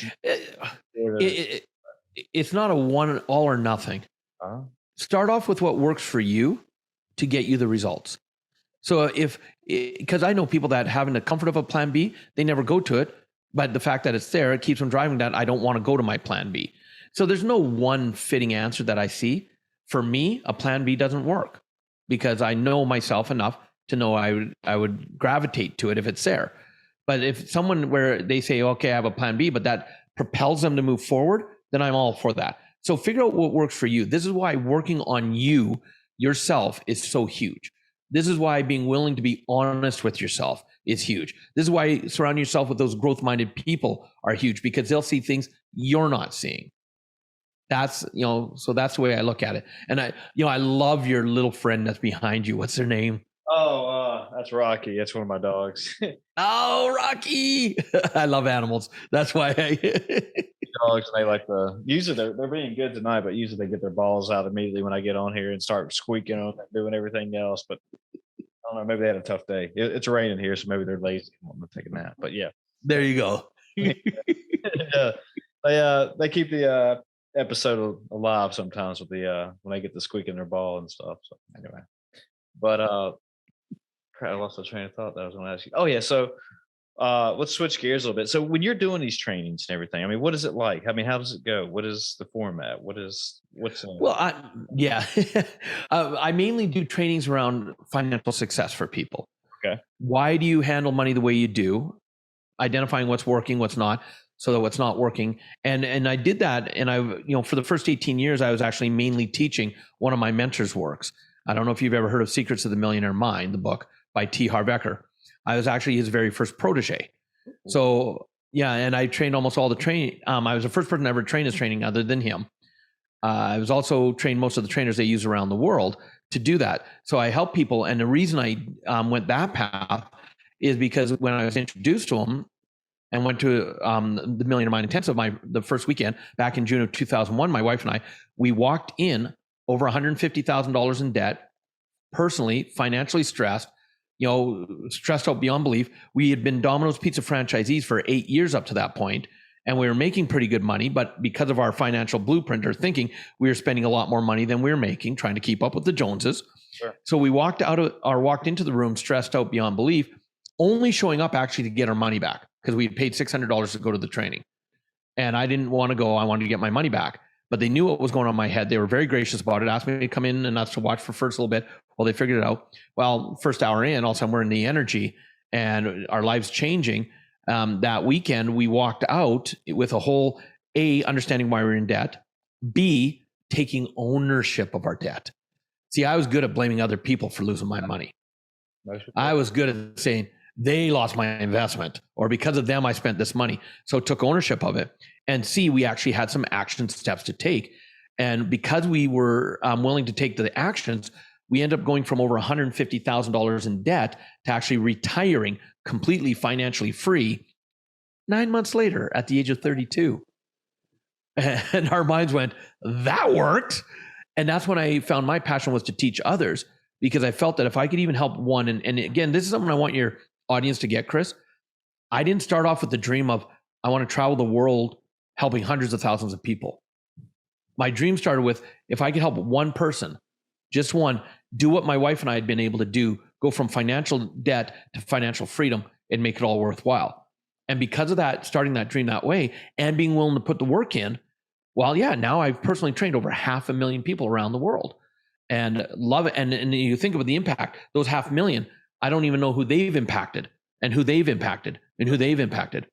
it's not a one all or nothing. Start off with what works for you to get you the results. So because I know people that having the comfort of a plan B, they never go to it, but the fact that it's there, it keeps them driving that I don't want to go to my plan B. So there's no one fitting answer that I see. For me, a plan B doesn't work because I know myself enough to know I would gravitate to it if it's there. But if someone where they say, okay, I have a plan B, but that propels them to move forward, then I'm all for that. So figure out what works for you. This is why working on yourself is so huge. This is why being willing to be honest with yourself is huge. This is why surrounding yourself with those growth-minded people are huge because they'll see things you're not seeing. That's, so that's the way I look at it. And I love your little friend that's behind you. What's their name? Oh, that's Rocky. That's one of my dogs. Oh, Rocky. I love animals. That's why dogs, they like usually they're being good tonight, but usually they get their balls out immediately when I get on here and start squeaking on and doing everything else. But I don't know, maybe they had a tough day. It's raining here, so maybe they're lazy and want to take a nap. But yeah. There you go. They keep the episode alive sometimes with the when they get the squeak in their ball and stuff. So anyway. But I lost the train of thought that I was going to ask you. Oh yeah, so let's switch gears a little bit. So when you're doing these trainings and everything, I mean, what is it like? I mean, how does it go? What is the format? What's Well, yeah, I mainly do trainings around financial success for people. okay? Why do you handle money the way you do? Identifying what's working, what's not, so that what's not working. And I did that. And for the first 18 years, I was actually mainly teaching one of my mentors' works. I don't know if you've ever heard of Secrets of the Millionaire Mind, the book by T. Harv Eker. I was actually his very first protege. So yeah, and I trained almost all the training. I was the first person to ever train his training other than him. I was also trained most of the trainers they use around the world to do that. So I help people. And the reason I went that path is because when I was introduced to them and went to the Millionaire Mind Intensive, the first weekend back in June of 2001, my wife and I, we walked in over $150,000 in debt, personally, financially stressed, stressed out beyond belief. We had been Domino's Pizza franchisees for 8 years up to that point, and we were making pretty good money. But because of our financial blueprint or thinking, we were spending a lot more money than we were making, trying to keep up with the Joneses. Sure. So we walked into the room stressed out beyond belief, only showing up actually to get our money back because we had paid $600 to go to the training. And I didn't want to go. I wanted to get my money back. But they knew what was going on in my head. They were very gracious about it, asked me to come in and us to watch for first a little bit while they figured it out. Well, first hour in, all of a sudden we're in the energy and our lives changing. That weekend, we walked out with a whole A, understanding why we're in debt, B, taking ownership of our debt. See, I was good at blaming other people for losing my money. I was good at saying, they lost my investment, or because of them, I spent this money. So took ownership of it. And C, we actually had some action steps to take. And because we were willing to take the actions, we ended up going from over $150,000 in debt to actually retiring completely financially free 9 months later at the age of 32. And our minds went, that worked. And that's when I found my passion was to teach others, because I felt that if I could even help one, and again, this is something I want your audience to get, Chris. I didn't start off with the dream of, I want to travel the world helping hundreds of thousands of people. My dream started with, if I could help one person, just one, do what my wife and I had been able to do, go from financial debt to financial freedom and make it all worthwhile. And because of that, starting that dream that way and being willing to put the work in, well, yeah, now I've personally trained over 500,000 people around the world and love it. And you think about the impact, those 500,000, I don't even know who they've impacted and who they've impacted and who they've impacted.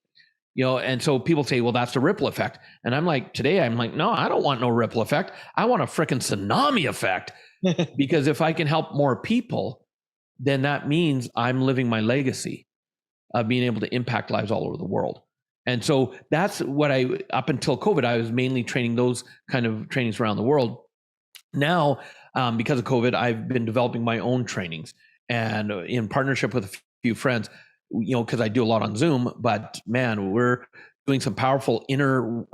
And so people say, well, that's the ripple effect. And I'm like, no, I don't want no ripple effect. I want a freaking tsunami effect. Because if I can help more people, then that means I'm living my legacy of being able to impact lives all over the world. And so that's what up until COVID, I was mainly training those kind of trainings around the world. Now, because of COVID, I've been developing my own trainings and in partnership with a few friends, because I do a lot on Zoom, but man, we're doing some powerful inner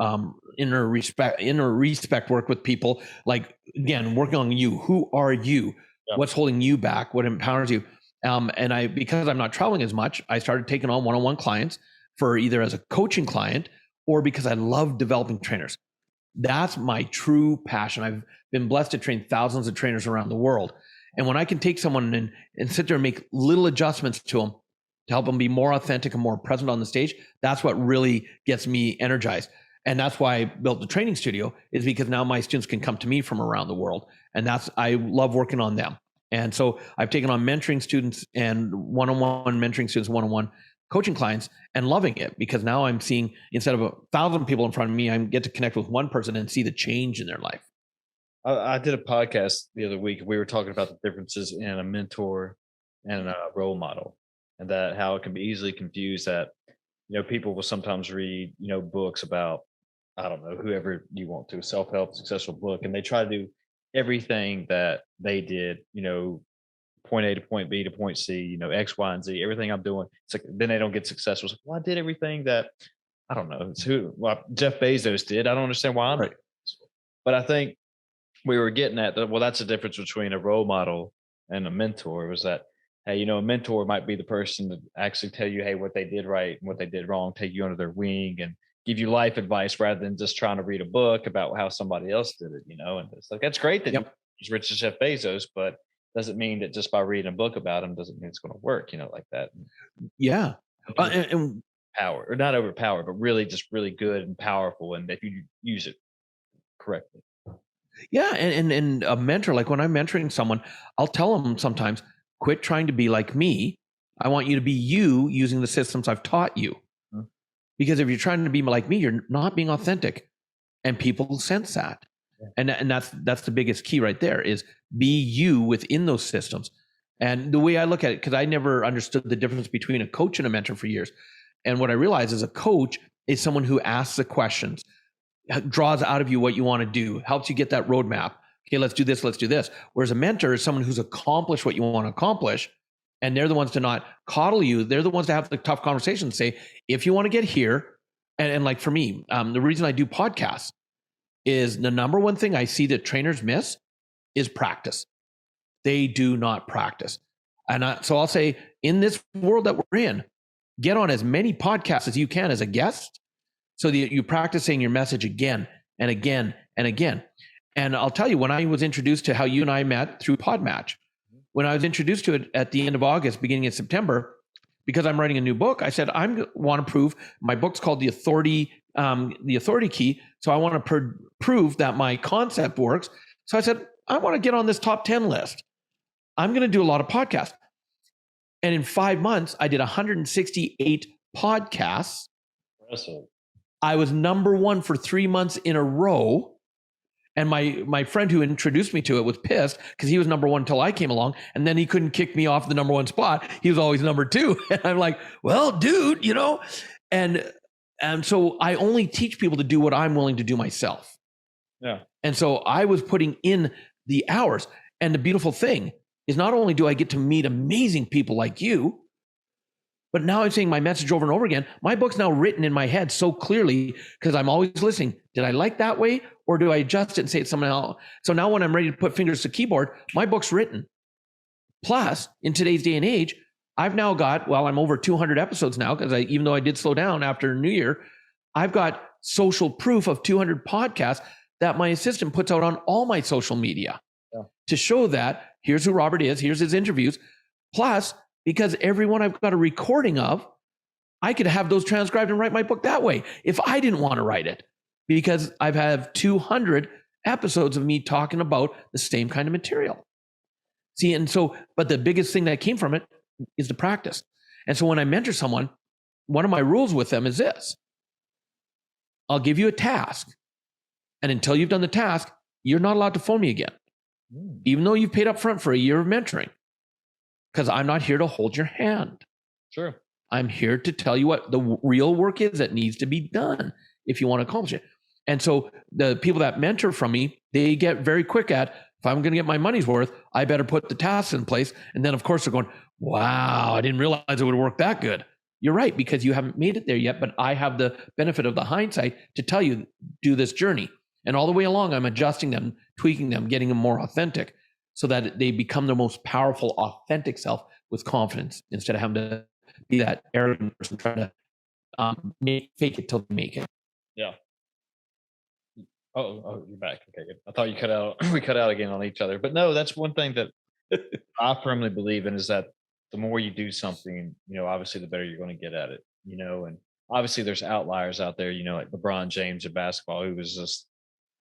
respect work with people. Like, again, working on you. Who are you? Yeah. What's holding you back? What empowers you? And because I'm not traveling as much, I started taking on one-on-one clients for either as a coaching client or because I love developing trainers. That's my true passion. I've been blessed to train thousands of trainers around the world. And when I can take someone and sit there and make little adjustments to them to help them be more authentic and more present on the stage, that's what really gets me energized. And that's why I built the training studio, is because now my students can come to me from around the world. And I love working on them. And so I've taken on mentoring students and one-on-one mentoring students, one-on-one coaching clients, and loving it, because now I'm seeing, instead of 1,000 people in front of me, I get to connect with one person and see the change in their life. I did a podcast the other week. We were talking about the differences in a mentor and a role model, and that how it can be easily confused that, people will sometimes read, books about, I don't know, whoever you want to, self-help, successful book, and they try to do everything that they did, point A to point B to point C, X, Y, and Z, everything I'm doing. It's like, then they don't get successful. It's like, well, I did everything that, I don't know, it's Jeff Bezos did. I don't understand why I'm right. But I think we were getting at that. Well, that's the difference between a role model and a mentor, was that, hey, a mentor might be the person that actually tell you, hey, what they did right and what they did wrong, take you under their wing and give you life advice rather than just trying to read a book about how somebody else did it, and it's like, that's great that you're as rich as Jeff Bezos, but doesn't mean that just by reading a book about him doesn't mean it's going to work, like that. Yeah. And power, or not overpowered, but really just really good and powerful. And if you use it correctly. yeah, and a mentor, like when I'm mentoring someone, I'll tell them sometimes, quit trying to be like me. I want you to be you using the systems I've taught you. Mhm. Because if you're trying to be like me, you're not being authentic, and people sense that. Yeah. And that's the biggest key right there, is be you within those systems. And the way I look at it, because I never understood the difference between a coach and a mentor for years. And what I realized is a coach is someone who asks the questions, draws out of you what you want to do, helps you get that roadmap. Okay, let's do this, let's do this. Whereas a mentor is someone who's accomplished what you want to accomplish. And they're the ones to not coddle you. They're the ones to have the tough conversations, say, if you want to get here, and like for me, the reason I do podcasts is the number one thing I see that trainers miss is practice. They do not practice. And so I'll say, in this world that we're in, get on as many podcasts as you can as a guest, so that you practice saying your message again and again and again. And I'll tell you, when I was introduced to how you and I met through Podmatch, when I was introduced to it at the end of August, beginning of September, because I'm writing a new book, I said, I want to prove, my book's called The Authority Key. So I want to prove that my concept works. So I said, I want to get on this top 10 list. I'm going to do a lot of podcasts. And in 5 months, I did 168 podcasts. Impressive. I was number one for 3 months in a row. And my friend who introduced me to it was pissed because he was number one until I came along. And then he couldn't kick me off the number one spot. He was always number two. And I'm like, well, dude, and so I only teach people to do what I'm willing to do myself. Yeah. And so I was putting in the hours. And the beautiful thing is, not only do I get to meet amazing people like you, but now I'm saying my message over and over again. My book's now written in my head so clearly because I'm always listening. Did I like that way, or do I adjust it and say it's something else? So now when I'm ready to put fingers to keyboard, my book's written. Plus, in today's day and age, I've now got, well, I'm over 200 episodes now, because even though I did slow down after New Year, I've got social proof of 200 podcasts that my assistant puts out on all my social media to show that here's who Robert is, here's his interviews. Plus, because everyone I've got a recording of, I could have those transcribed and write my book that way if I didn't want to write it, because I've had 200 episodes of me talking about the same kind of material. See, and so, but the biggest thing that came from it is the practice. And so when I mentor someone, one of my rules with them is this: I'll give you a task, and until you've done the task, you're not allowed to phone me again, even though you've paid up front for a year of mentoring. Because I'm not here to hold your hand. Sure. I'm here to tell you what the real work is that needs to be done if you want to accomplish it. And so the people that mentor from me, they get very quick at, if I'm going to get my money's worth, I better put the tasks in place. And then, of course, they're going, wow, I didn't realize it would work that good. You're right, because you haven't made it there yet, but I have the benefit of the hindsight to tell you, do this journey. And all the way along, I'm adjusting them, tweaking them, getting them more authentic, so that they become their most powerful, authentic self with confidence, instead of having to be that arrogant person trying to fake it till they make it. Yeah. Oh, you're back. Okay, good. I thought you cut out. We cut out again on each other. But no, that's one thing that I firmly believe in, is that the more you do something, obviously the better you're going to get at it, and obviously there's outliers out there, like LeBron James in basketball, who was just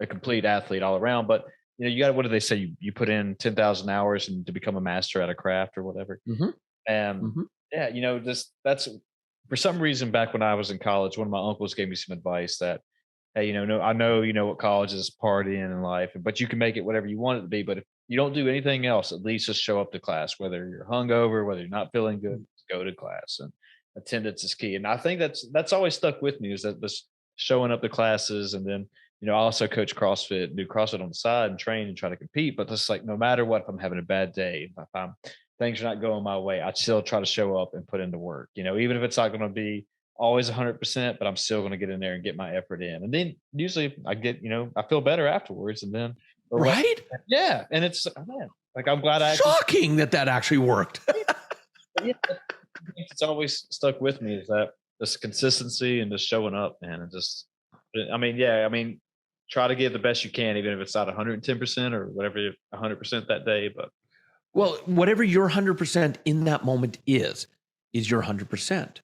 a complete athlete all around. But you got, what do they say? You put in 10,000 hours and to become a master at a craft or whatever. Mm-hmm. Yeah, that's for some reason, back when I was in college, one of my uncles gave me some advice that, hey, no, I know, what college is, partying in life, but you can make it whatever you want it to be. But if you don't do anything else, at least just show up to class, whether you're hungover, whether you're not feeling good, go to class, and attendance is key. And I think that's always stuck with me, is that this showing up to classes. And then, I also coach CrossFit, do CrossFit on the side and train and try to compete. But just like, no matter what, if I'm having a bad day, if things are not going my way, I still try to show up and put in the work, even if it's not going to be always 100%, but I'm still going to get in there and get my effort in. And then usually I get, I feel better afterwards. And then, right? Yeah. And it's, man, like, I'm glad shocking that actually worked. Yeah, it's always stuck with me, is that this consistency and just showing up, man. And just, try to give the best you can, even if it's not 110% or whatever, 100% that day. But well, whatever your 100% in that moment is your 100%.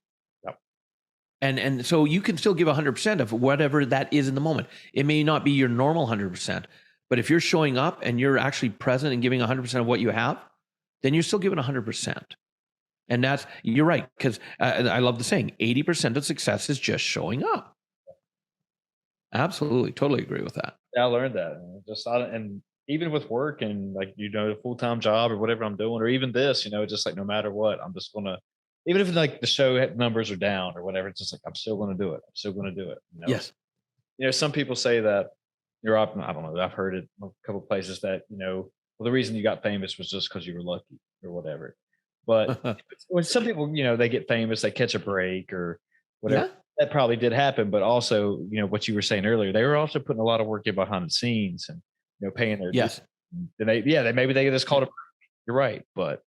And so you can still give 100% of whatever that is in the moment. It may not be your normal 100%, but if you're showing up and you're actually present and giving 100% of what you have, then you're still giving 100%. And you're right, because I love the saying, 80% of success is just showing up. Absolutely. Totally agree with that. Yeah, I learned that. And even with work and like, a full-time job or whatever I'm doing, or even this, just like no matter what, I'm just going to, even if like the show numbers are down or whatever, it's just like, I'm still going to do it. I'm still going to do it. Yes. Some people say that I don't know. I've heard it a couple of places that, well, the reason you got famous was just because you were lucky or whatever. But when some people, they get famous, they catch a break or whatever. Yeah. That probably did happen. But also, what you were saying earlier, they were also putting a lot of work in behind the scenes and, paying their Yes. And maybe they just called it. You're right. But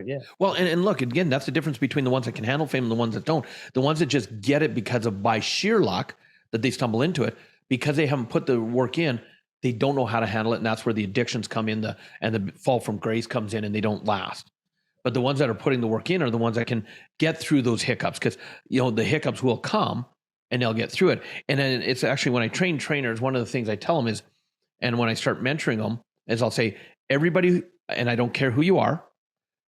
yeah. Well, and look, again, that's the difference between the ones that can handle fame and the ones that don't. The ones that just get it because of by sheer luck that they stumble into it, because they haven't put the work in, they don't know how to handle it. And that's where the addictions come in, and the fall from grace comes in, and they don't last. But the ones that are putting the work in are the ones that can get through those hiccups, because, the hiccups will come and they'll get through it. And then it's actually, when I train trainers, one of the things I tell them is, and when I start mentoring them, is I'll say, everybody, and I don't care who you are,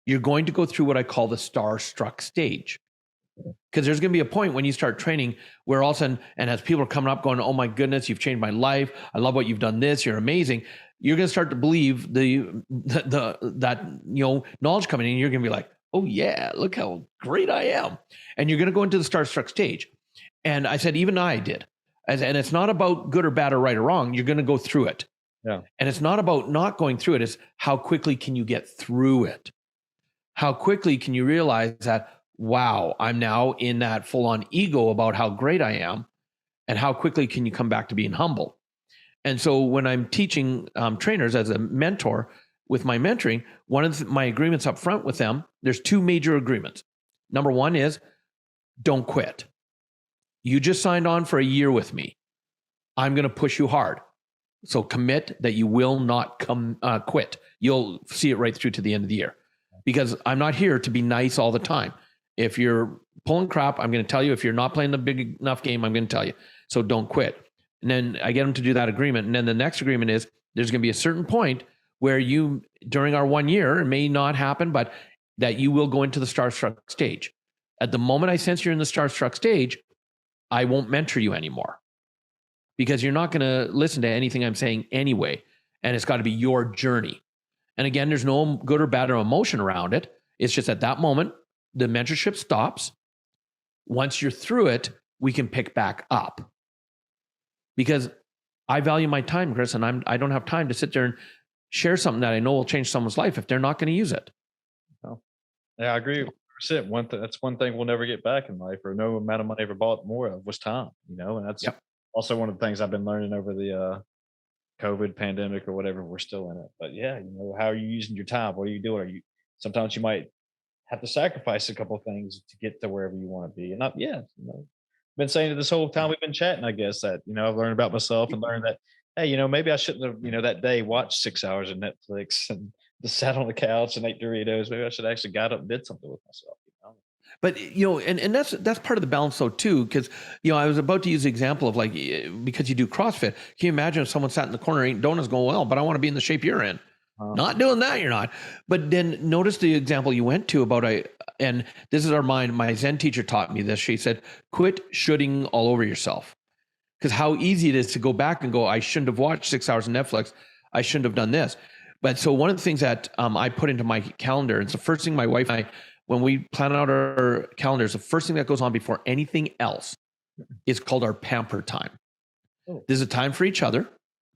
you're going to go through what I call the star-struck stage. Because there's going to be a point when you start training where all of a sudden, and as people are coming up going, oh my goodness, you've changed my life. I love what you've done this. You're amazing. You're going to start to believe that knowledge coming in. You're going to be like, oh yeah, look how great I am. And you're going to go into the star-struck stage. And I said, even I did. And it's not about good or bad or right or wrong. You're going to go through it. Yeah. And it's not about not going through it. It's how quickly can you get through it? How quickly can you realize that, wow, I'm now in that full-on ego about how great I am, and how quickly can you come back to being humble? And so when I'm teaching trainers as a mentor with my mentoring, one of my agreements up front with them, there's two major agreements. Number one is, don't quit. You just signed on for a year with me. I'm going to push you hard. So commit that you will not quit. You'll see it right through to the end of the year. Because I'm not here to be nice all the time. If you're pulling crap, I'm going to tell you. If you're not playing the big enough game, I'm going to tell you. So don't quit. And then I get them to do that agreement. And then the next agreement is, there's going to be a certain point where during our 1 year, it may not happen, but that you will go into the star-struck stage. At the moment I sense you're in the star-struck stage, I won't mentor you anymore, because you're not going to listen to anything I'm saying anyway. And it's got to be your journey. And again, there's no good or bad or emotion around it. It's just at that moment, the mentorship stops. Once you're through it, we can pick back up. Because I value my time, Chris, and I don't have time to sit there and share something that I know will change someone's life if they're not going to use it. Oh. Yeah, I agree. That's one thing we'll never get back in life, or no amount of money ever bought more of, was time. And that's also one of the things I've been learning over the COVID pandemic or whatever. We're still in it, but yeah, how are you using your time? What are you doing? Sometimes you might have to sacrifice a couple of things to get to wherever you want to be. And been saying it this whole time we've been chatting, I guess, that, I've learned about myself and learned that, hey, maybe I shouldn't have, that day watched 6 hours of Netflix and just sat on the couch and ate Doritos. Maybe I should actually got up and did something with myself. But, and that's part of the balance though too, because, I was about to use the example of because you do CrossFit, can you imagine if someone sat in the corner eating donuts going, well, but I want to be in the shape you're in. Not doing that, you're not. But then notice the example you went to about and this is my Zen teacher taught me this. She said, quit shoulding all over yourself. Because how easy it is to go back and go, I shouldn't have watched 6 hours of Netflix. I shouldn't have done this. But so one of the things that I put into my calendar, it's the first thing my wife and I, when we plan out our calendars, the first thing that goes on before anything else is called our Pamper Time. Oh. This is a time for each other,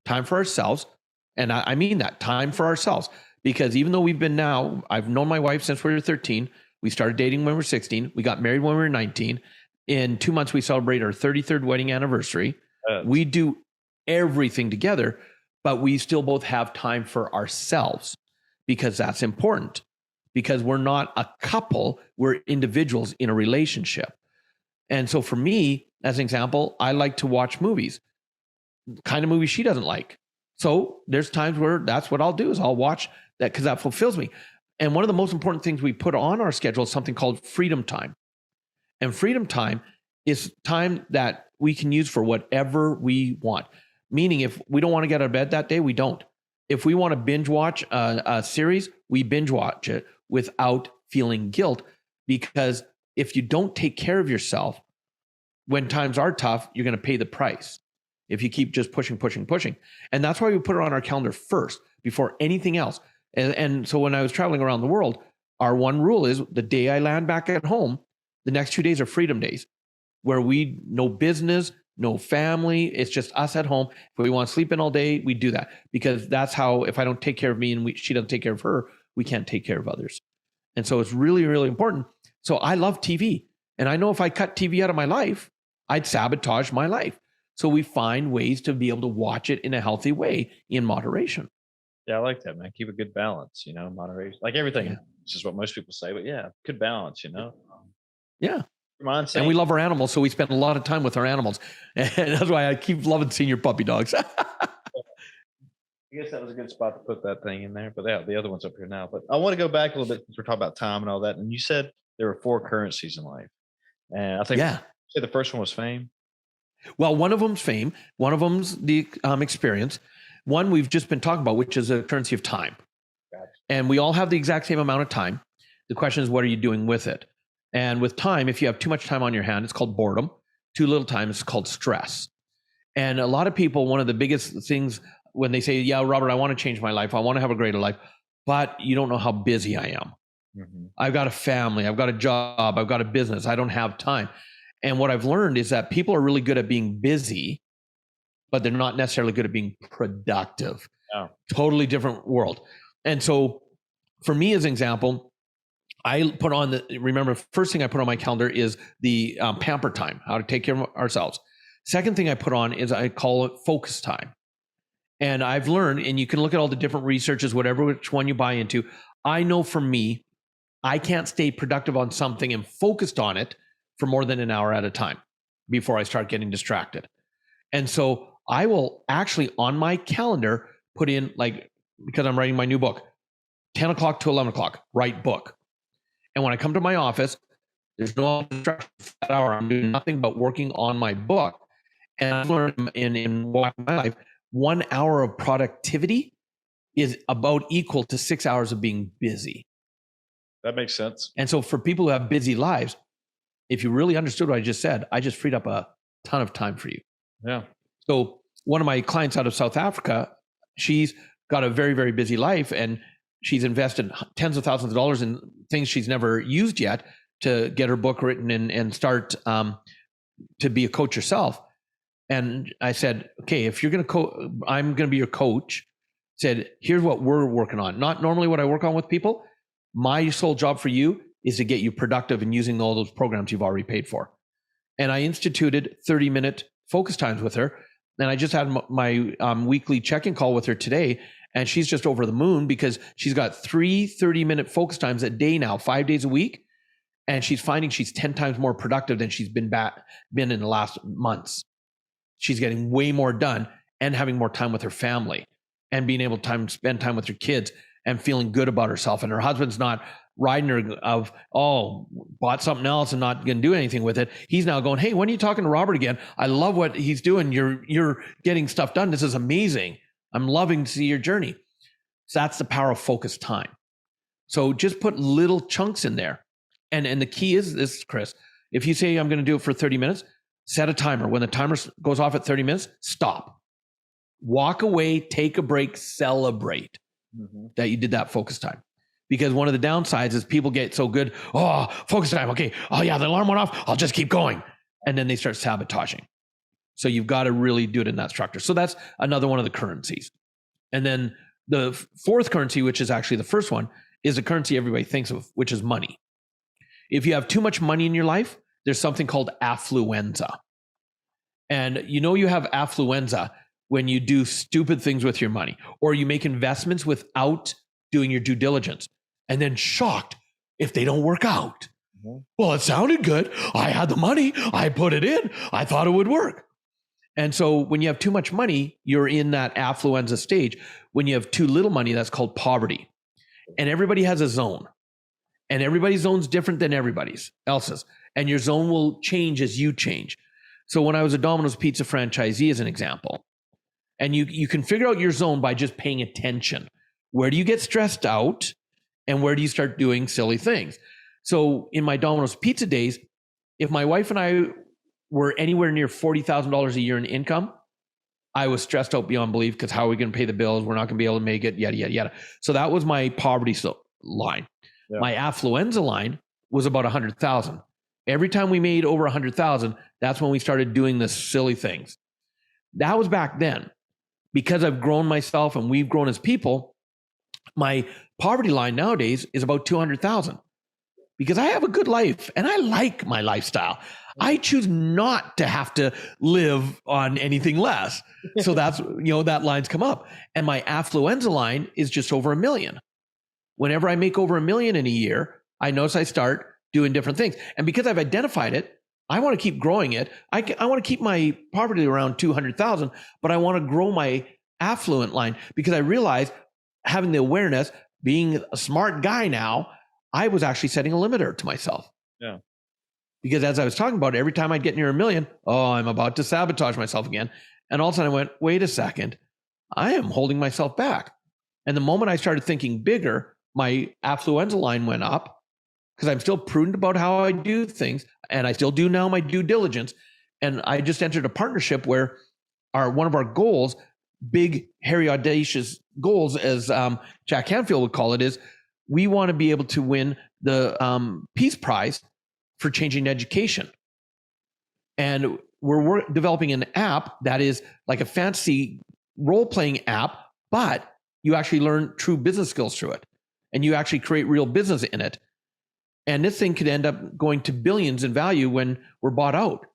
time for ourselves. And I mean that, time for ourselves. Because even though I've known my wife since we were 13. We started dating when we were 16. We got married when we were 19. In 2 months, we celebrate our 33rd wedding anniversary. We do everything together, but we still both have time for ourselves, because that's important. Because we're not a couple, we're individuals in a relationship. And so for me, as an example, I like to watch movies, kind of movies she doesn't like. So there's times where that's what I'll do, is I'll watch that because that fulfills me. And one of the most important things we put on our schedule is something called freedom time. And freedom time is time that we can use for whatever we want. Meaning, if we don't want to get out of bed that day, we don't. If we want to binge watch a series, we binge watch it without feeling guilt. Because if you don't take care of yourself, when times are tough, you're going to pay the price. If you keep just pushing. And that's why we put it on our calendar first before anything else. And so when I was traveling around the world, our one rule is the day I land back at home, the next 2 days are freedom days, where we no business, no family. It's just us at home. If we want to sleep in all day, we do that, because that's how, if I don't take care of me and she doesn't take care of her, we can't take care of others. And so it's really, really important. So I love TV. And I know if I cut TV out of my life, I'd sabotage my life. So we find ways to be able to watch it in a healthy way in moderation. Yeah, I like that, man. Keep a good balance, moderation. Like everything, Yeah. This is what most people say, but yeah, good balance, Yeah. Mindset. And we love our animals, so we spend a lot of time with our animals. And that's why I keep loving seeing your puppy dogs. I guess that was a good spot to put that thing in there. But yeah, the other one's up here now. But I want to go back a little bit since we're talking about time and all that. And you said there were 4 currencies in life. And I think you said the first one was fame. Well, one of them's fame. One of them's the experience. One we've just been talking about, which is a currency of time. Gotcha. And we all have the exact same amount of time. The question is, what are you doing with it? And with time, if you have too much time on your hand, it's called boredom. Too little time, it's called stress. And a lot of people, one of the biggest things when they say, yeah, Robert, I want to change my life. I want to have a greater life, but you don't know how busy I am. Mm-hmm. I've got a family. I've got a job. I've got a business. I don't have time. And what I've learned is that people are really good at being busy, but they're not necessarily good at being productive. Oh. Totally different world. And so for me, as an example, I put on remember, first thing I put on my calendar is the Pamper Time, how to take care of ourselves. Second thing I put on is I call it focus time. And I've learned, and you can look at all the different researches, which one you buy into. I know for me, I can't stay productive on something and focused on it for more than an hour at a time before I start getting distracted. And so I will actually on my calendar put in, like, because I'm writing my new book, 10 o'clock to 11 o'clock, write book. And when I come to my office, there's no distraction for that hour. I'm doing nothing but working on my book. And I've learned in walking my life, 1 hour of productivity is about equal to 6 hours of being busy. That makes sense. And so for people who have busy lives, if you really understood what I just said, I just freed up a ton of time for you. Yeah. So one of my clients out of South Africa, she's got a very, very busy life, and she's invested tens of thousands of dollars in things she's never used yet to get her book written and start to be a coach herself. And I said, okay, if you're going to I'm going to be your coach. Said, here's what we're working on. Not normally what I work on with people. My sole job for you is to get you productive and using all those programs you've already paid for. And I instituted 30-minute focus times with her. And I just had my weekly check-in call with her today. And she's just over the moon because she's got 3 30-minute focus times a day now, 5 days a week. And she's finding she's 10 times more productive than she's been in the last months. She's getting way more done and having more time with her family and being able to spend time with her kids and feeling good about herself. And her husband's not riding her of, bought something else and not going to do anything with it. He's now going, hey, when are you talking to Robert again? I love what he's doing. You're getting stuff done. This is amazing. I'm loving to see your journey. So that's the power of focused time. So just put little chunks in there. And the key is this, Chris, if you say I'm going to do it for 30 minutes, set a timer. When the timer goes off at 30 minutes, stop. Walk away, take a break, celebrate that you did that focus time. Because one of the downsides is people get so good, focus time, okay, the alarm went off, I'll just keep going. And then they start sabotaging. So you've got to really do it in that structure. So that's another one of the currencies. And then the fourth currency, which is actually the first one, is a currency everybody thinks of, which is money. If you have too much money in your life, there's something called affluenza. And you have affluenza when you do stupid things with your money, or you make investments without doing your due diligence, and then shocked if they don't work out. Mm-hmm. Well, it sounded good. I had the money. I put it in. I thought it would work. And so when you have too much money, you're in that affluenza stage. When you have too little money, that's called poverty. And everybody has a zone. And everybody's zone's different than everybody's else's. And your zone will change as you change. So when I was a Domino's Pizza franchisee, as an example, and you can figure out your zone by just paying attention. Where do you get stressed out? And where do you start doing silly things? So in my Domino's Pizza days, if my wife and I were anywhere near $40,000 a year in income, I was stressed out beyond belief because how are we going to pay the bills? We're not going to be able to make it, yada, yada, yada. So that was my poverty line. Yeah. My affluenza line was about 100,000. Every time we made over 100,000, that's when we started doing the silly things. That was back then. Because I've grown myself and we've grown as people, my poverty line nowadays is about 200,000. Because I have a good life and I like my lifestyle. I choose not to have to live on anything less. So that's, that line's come up. And my affluenza line is just over $1 million. Whenever I make over $1 million in a year, I notice I start doing different things. And because I've identified it, I want to keep growing it. I want to keep my poverty around 200,000, but I want to grow my affluent line because I realized having the awareness, being a smart guy now, I was actually setting a limiter to myself. Yeah. Because as I was talking about, every time I'd get near $1 million, I'm about to sabotage myself again. And all of a sudden I went, wait a second, I am holding myself back. And the moment I started thinking bigger, my affluenza line went up because I'm still prudent about how I do things. And I still do now my due diligence. And I just entered a partnership where one of our goals, big, hairy, audacious goals, as Jack Canfield would call it, is we want to be able to win the Peace Prize for changing education. And we're developing an app that is like a fancy role-playing app, but you actually learn true business skills through it. And you actually create real business in it. And this thing could end up going to billions in value when we're bought out.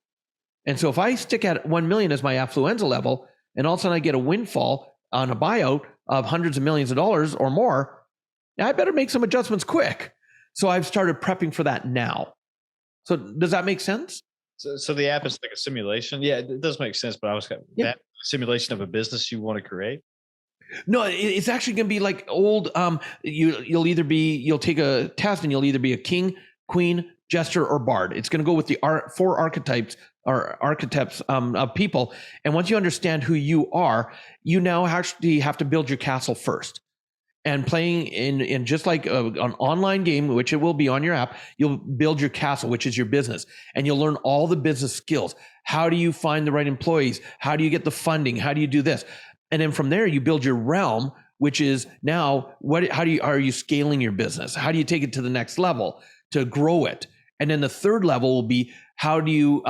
And so if I stick at 1 million as my affluenza level, and all of a sudden I get a windfall on a buyout of hundreds of millions of dollars or more, I better make some adjustments quick. So I've started prepping for that now. So does that make sense? So the app is like a simulation. Yeah, it does make sense. But that simulation of a business you want to create. No, it's actually going to be like old. You'll take a test and you'll either be a king, queen, jester, or bard. It's going to go with the four archetypes of people. And once you understand who you are, you now actually have to build your castle first. And playing in just like an online game, which it will be on your app, you'll build your castle, which is your business. And you'll learn all the business skills. How do you find the right employees? How do you get the funding? How do you do this? And then from there, you build your realm, which is now are you scaling your business? How do you take it to the next level to grow it? And then the third level will be, how do you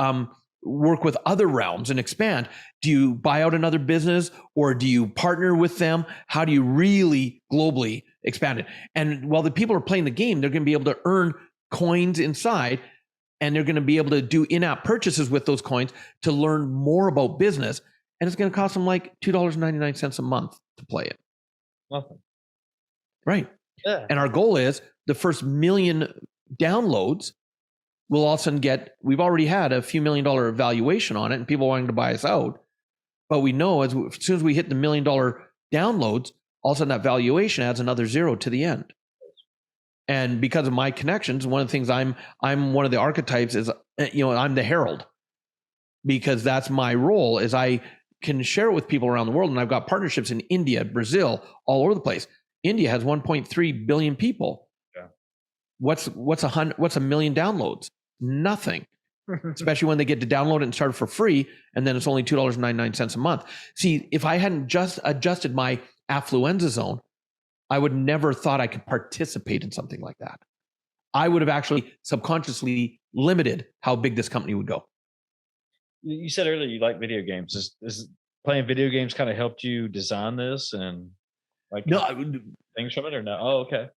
work with other realms and expand? Do you buy out another business or do you partner with them? How do you really globally expand it? And while the people are playing the game, they're going to be able to earn coins inside, and they're going to be able to do in-app purchases with those coins to learn more about business. And it's going to cost them like $2.99 a month to play it. Nothing. Right. Yeah. And our goal is the first 1 million downloads will all of a sudden we've already had a few $1 million valuation on it and people wanting to buy us out. But we know as soon as we hit the $1 million downloads, all of a sudden that valuation adds another zero to the end. And because of my connections, one of the things I'm one of the archetypes is, I'm the herald, because that's my role is I can share it with people around the world. And I've got partnerships in India, Brazil, all over the place. India has 1.3 billion people. Yeah. What's a million downloads? Nothing. Especially when they get to download it and start for free, and then it's only $2.99 a month. See, if I hadn't just adjusted my affluenza zone, I would never thought I could participate in something like that. I would have actually subconsciously limited how big this company would go. You said earlier you like video games. Is playing video games kind of helped you design this and like things from it, or no? Oh, okay.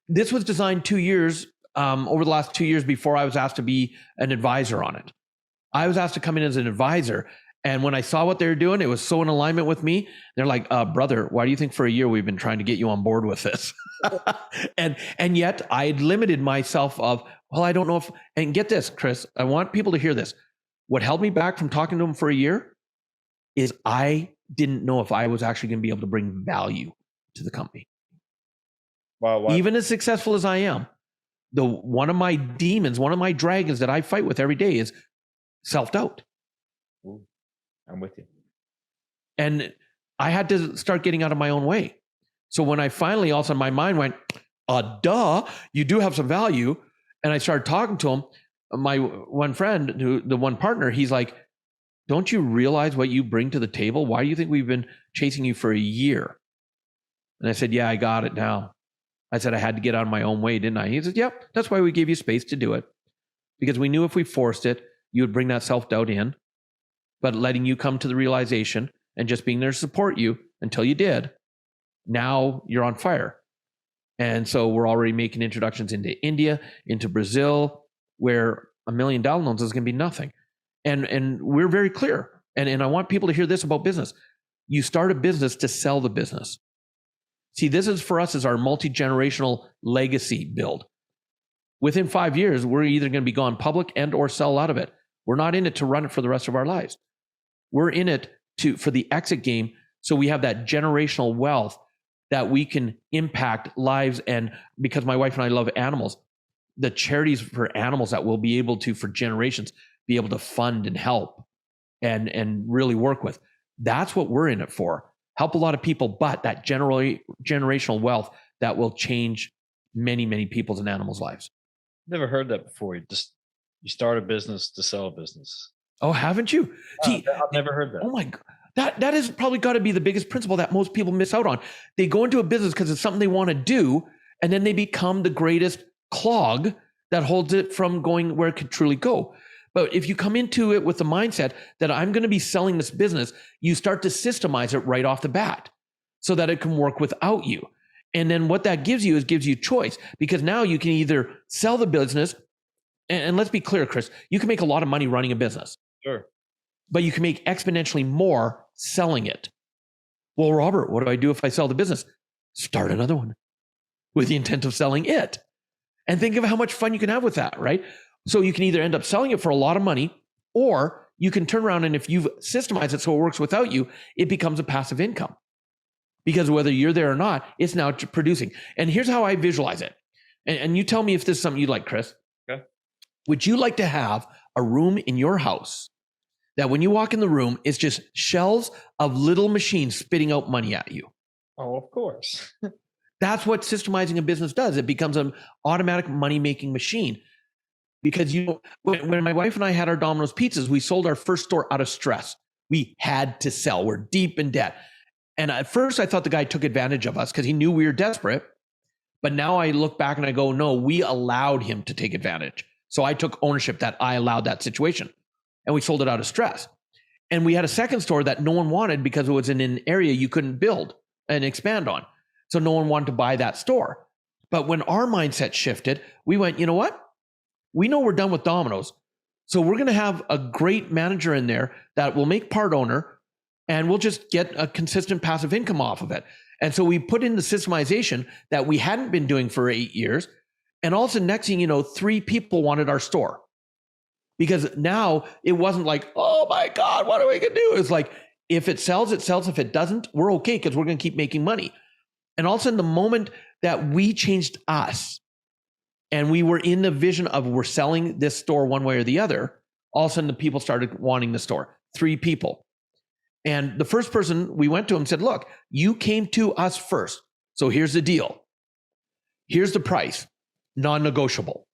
This was designed 2 years over the last 2 years before I was asked to be an advisor on it. I was asked to come in as an advisor. And when I saw what they were doing, it was so in alignment with me. They're like, brother, why do you think for a year we've been trying to get you on board with this? and yet I had limited myself of, I don't know if, and get this, Chris, I want people to hear this. What held me back from talking to them for a year is I didn't know if I was actually going to be able to bring value to the company. Why? Even as successful as I am, one of my demons, one of my dragons that I fight with every day is self-doubt. Ooh, I'm with you. And I had to start getting out of my own way. So when I finally, all of a sudden my mind went, duh, you do have some value. And I started talking to him. My one friend, the one partner, he's like, don't you realize what you bring to the table? Why do you think we've been chasing you for a year? And I said, yeah, I got it now. I said, I had to get out of my own way, didn't I? He said, yep, that's why we gave you space to do it. Because we knew if we forced it, you would bring that self-doubt in. But letting you come to the realization and just being there to support you until you did, now you're on fire. And so we're already making introductions into India, into Brazil, where $1 million loans is going to be nothing. And we're very clear. And I want people to hear this about business. You start a business to sell the business. See, this is for us as our multi-generational legacy build. Within 5 years, we're either going to be gone public and or sell out of it. We're not in it to run it for the rest of our lives. We're in it for the exit game, so we have that generational wealth that we can impact lives. And because my wife and I love animals, the charities for animals that we'll be able to, for generations, be able to fund and help and really work with. That's what we're in it for. Help a lot of people, but that generational wealth that will change many, many people's and animals' lives. Never heard that before. You start a business to sell a business. Oh, haven't you? I've never heard that. Oh my God. That has probably got to be the biggest principle that most people miss out on. They go into a business because it's something they want to do, and then they become the greatest clog that holds it from going where it could truly go. But if you come into it with the mindset that I'm going to be selling this business, you start to systemize it right off the bat so that it can work without you. And then what that gives you is gives you choice, because now you can either sell the business, and let's be clear, Chris, you can make a lot of money running a business. Sure. But you can make exponentially more selling it. Well, Robert, what do I do if I sell the business? Start another one with the intent of selling it. And think of how much fun you can have with that, right? So you can either end up selling it for a lot of money, or you can turn around and if you've systemized it so it works without you, it becomes a passive income. Because whether you're there or not, it's now producing. And here's how I visualize it. And you tell me if this is something you'd like, Chris. Okay. Would you like to have a room in your house that when you walk in the room, it's just shelves of little machines spitting out money at you? Oh, of course. That's what systemizing a business does. It becomes an automatic money-making machine. Because when my wife and I had our Domino's pizzas, we sold our first store out of stress. We had to sell. We're deep in debt. And at first I thought the guy took advantage of us because he knew we were desperate. But now I look back and I go, no, we allowed him to take advantage. So I took ownership that I allowed that situation. And we sold it out of stress. And we had a second store that no one wanted because it was in an area you couldn't build and expand on. So no one wanted to buy that store. But when our mindset shifted, we went, you know what? We know we're done with Domino's. So we're going to have a great manager in there that will make part owner, and we'll just get a consistent passive income off of it. And so we put in the systemization that we hadn't been doing for 8 years. And also next thing you know, 3 people wanted our store. Because now it wasn't like, oh my God, what are we going to do? It's like, if it sells, it sells. If it doesn't, we're okay because we're going to keep making money. And all of a sudden, the moment that we changed us and we were in the vision of we're selling this store one way or the other, all of a sudden the people started wanting the store. 3 people. And the first person we went to him said, look, you came to us first. So here's the deal. Here's the price, non-negotiable.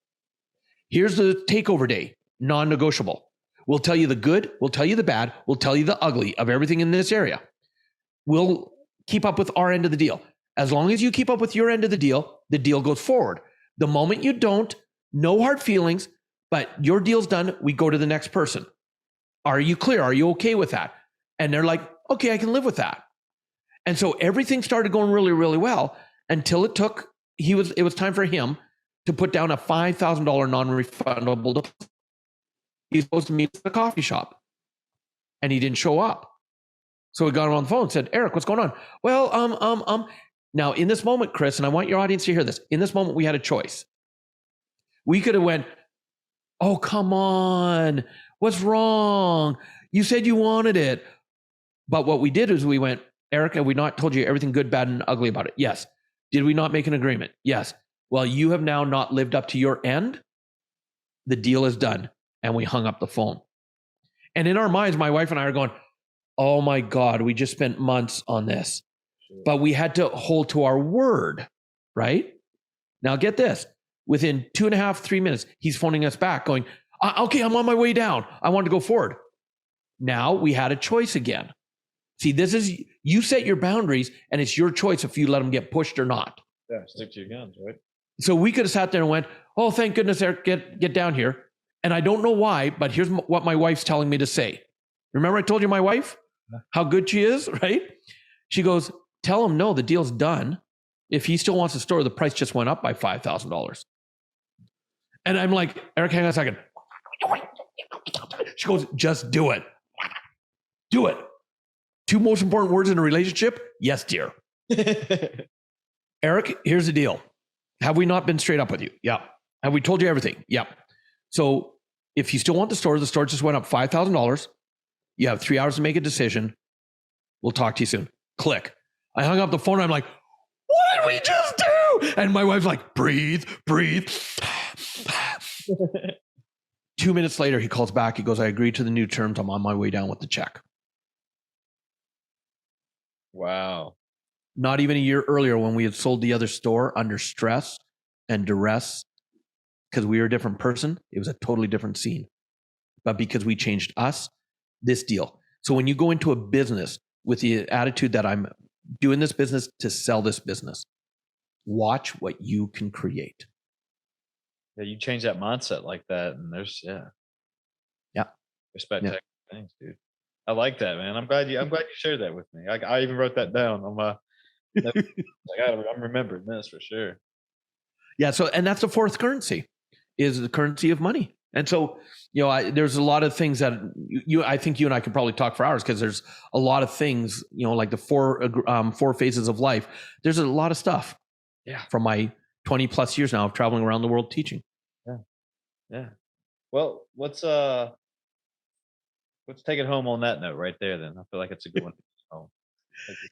Here's the takeover day, non-negotiable. We'll tell you the good, we'll tell you the bad, we'll tell you the ugly of everything in this area. We'll keep up with our end of the deal. As long as you keep up with your end of the deal goes forward. The moment you don't, no hard feelings, but your deal's done, we go to the next person. Are you clear? Are you okay with that? And they're like, okay, I can live with that. And so everything started going really, really well until it was time for him to put down a $5,000 non-refundable deposit. He's supposed to meet at the coffee shop and he didn't show up. So we got him on the phone and said, Eric, what's going on? Well, now in this moment, Chris, and I want your audience to hear this, in this moment, we had a choice. We could have went, oh, come on. What's wrong? You said you wanted it. But what we did is we went, Eric, have we not told you everything good, bad, and ugly about it? Yes. Did we not make an agreement? Yes. Well, you have now not lived up to your end. The deal is done. And we hung up the phone. And in our minds, my wife and I are going, oh my God, we just spent months on this. But we had to hold to our word, right? Now get this. Within 2.5, 3 minutes, he's phoning us back going, okay, I'm on my way down. I want to go forward. Now we had a choice again. See, this is, you set your boundaries and it's your choice if you let them get pushed or not. Yeah, stick to your guns, right? So we could have sat there and went, oh, thank goodness, Eric, get down here. And I don't know why, but here's what my wife's telling me to say. Remember I told you my wife, how good she is, right? She goes, tell him, no, the deal's done. If he still wants the store, the price just went up by $5,000. And I'm like, Eric, hang on a second. She goes, just do it. Do it. 2 most important words in a relationship? Yes, dear. Eric, here's the deal. Have we not been straight up with you? Yeah. Have we told you everything? Yeah. So if you still want the store just went up $5,000. You have 3 hours to make a decision. We'll talk to you soon. Click. I hung up the phone. And I'm like, what did we just do? And my wife's like, breathe. 2 minutes later, he calls back. He goes, I agreed to the new terms. I'm on my way down with the check. Wow. Not even a year earlier when we had sold the other store under stress and duress because we were a different person, it was a totally different scene. But because we changed us, this deal. So when you go into a business with the attitude that I'm doing this business to sell this business, watch what you can create. Yeah, you change that mindset like that, and there's respect things, dude. I like that, man. I'm glad you shared that with me. I even wrote that down on my. I'm remembering this for sure. Yeah. So, and that's the fourth currency, is the currency of money. And so, there's a lot of things that I think you and I could probably talk for hours because there's a lot of things, like the four phases of life. There's a lot of stuff. Yeah. From my 20 plus years now of traveling around the world teaching. Yeah. Yeah. Well, let's take it home on that note right there. Then I feel like it's a good one.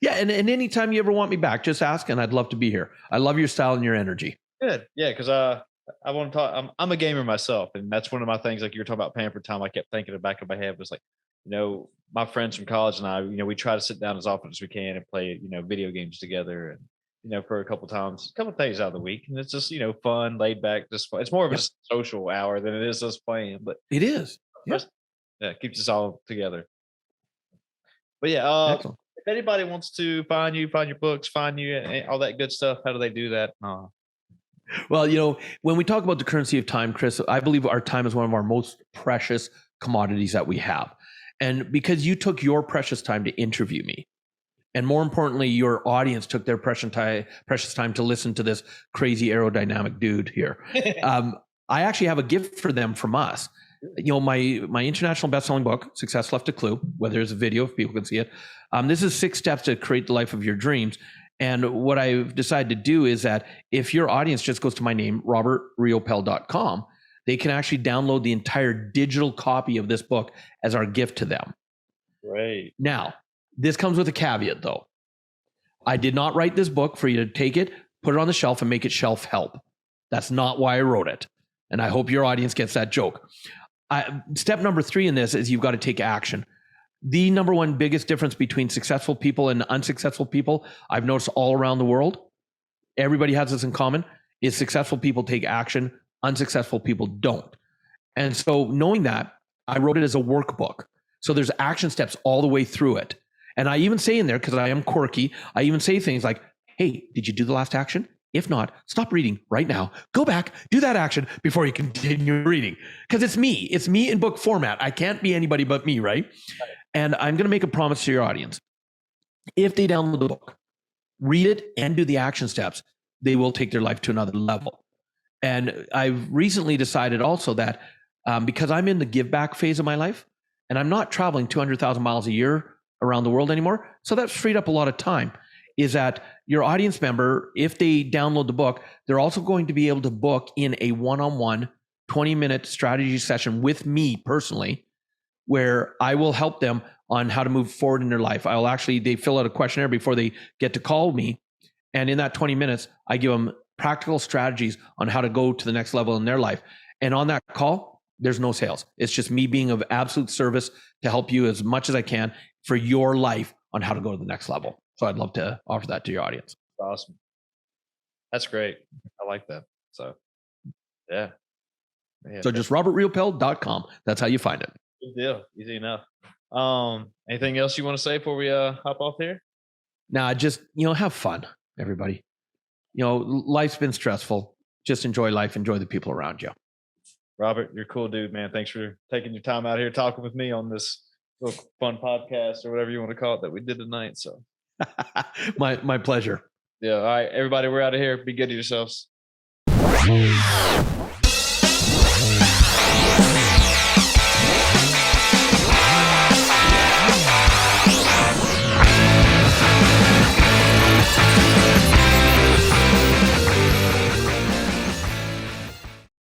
Yeah, and anytime you ever want me back, just ask, and I'd love to be here. I love your style and your energy. Good, yeah, because I want to talk. I'm a gamer myself, and that's one of my things. Like you were talking about Pamper Time, I kept thinking in the back of my head was like, my friends from college and I, we try to sit down as often as we can and play, video games together, and for a couple days out of the week, and it's just fun, laid back, just fun. It's more of a social hour than it is us playing, but it is. Yeah, it keeps us all together. But yeah, if anybody wants to find you, find your books, find you, and all that good stuff, how do they do that? Well, when we talk about the currency of time, Chris, I believe our time is one of our most precious commodities that we have. And because you took your precious time to interview me, and more importantly, your audience took their precious time to listen to this crazy aerodynamic dude here. I actually have a gift for them from us. My international best-selling book, Success Left a Clue, whether it's a video, if people can see it. This is 6 steps to create the life of your dreams. And what I've decided to do is that if your audience just goes to my name, robertriopel.com, they can actually download the entire digital copy of this book as our gift to them. Right. Now, this comes with a caveat, though. I did not write this book for you to take it, put it on the shelf, and make it shelf help. That's not why I wrote it. And I hope your audience gets that joke. Step number 3 in this is you've got to take action. The number one biggest difference between successful people and unsuccessful people, I've noticed all around the world, everybody has this in common, is successful people take action, unsuccessful people don't. And so knowing that, I wrote it as a workbook. So there's action steps all the way through it. And I even say in there, because I am quirky, I even say things like, hey, did you do the last action? If not, stop reading right now. Go back, do that action before you continue reading. Because it's me. It's me in book format. I can't be anybody but me, right? And I'm going to make a promise to your audience. If they download the book, read it, and do the action steps, they will take their life to another level. And I've recently decided also that because I'm in the give back phase of my life, and I'm not traveling 200,000 miles a year around the world anymore, so that's freed up a lot of time, is that your audience member, if they download the book, they're also going to be able to book in a one-on-one 20-minute strategy session with me personally, where I will help them on how to move forward in their life. They fill out a questionnaire before they get to call me, And in that 20 minutes, I give them practical strategies on how to go to the next level in their life. And on that call, there's no sales. It's just me being of absolute service to help you as much as I can for your life on how to go to the next level. So I'd love to offer that to your audience. Awesome. That's great. I like that. So, yeah. So just robertriopel.com. That's how you find it. Good deal. Easy enough. Anything else you want to say before we hop off here? Now, just, have fun, everybody. Life's been stressful. Just enjoy life. Enjoy the people around you. Robert, you're a cool dude, man. Thanks for taking your time out here talking with me on this little fun podcast or whatever you want to call it that we did tonight. So my pleasure. Yeah. All right, everybody, we're out of here. Be good to yourselves.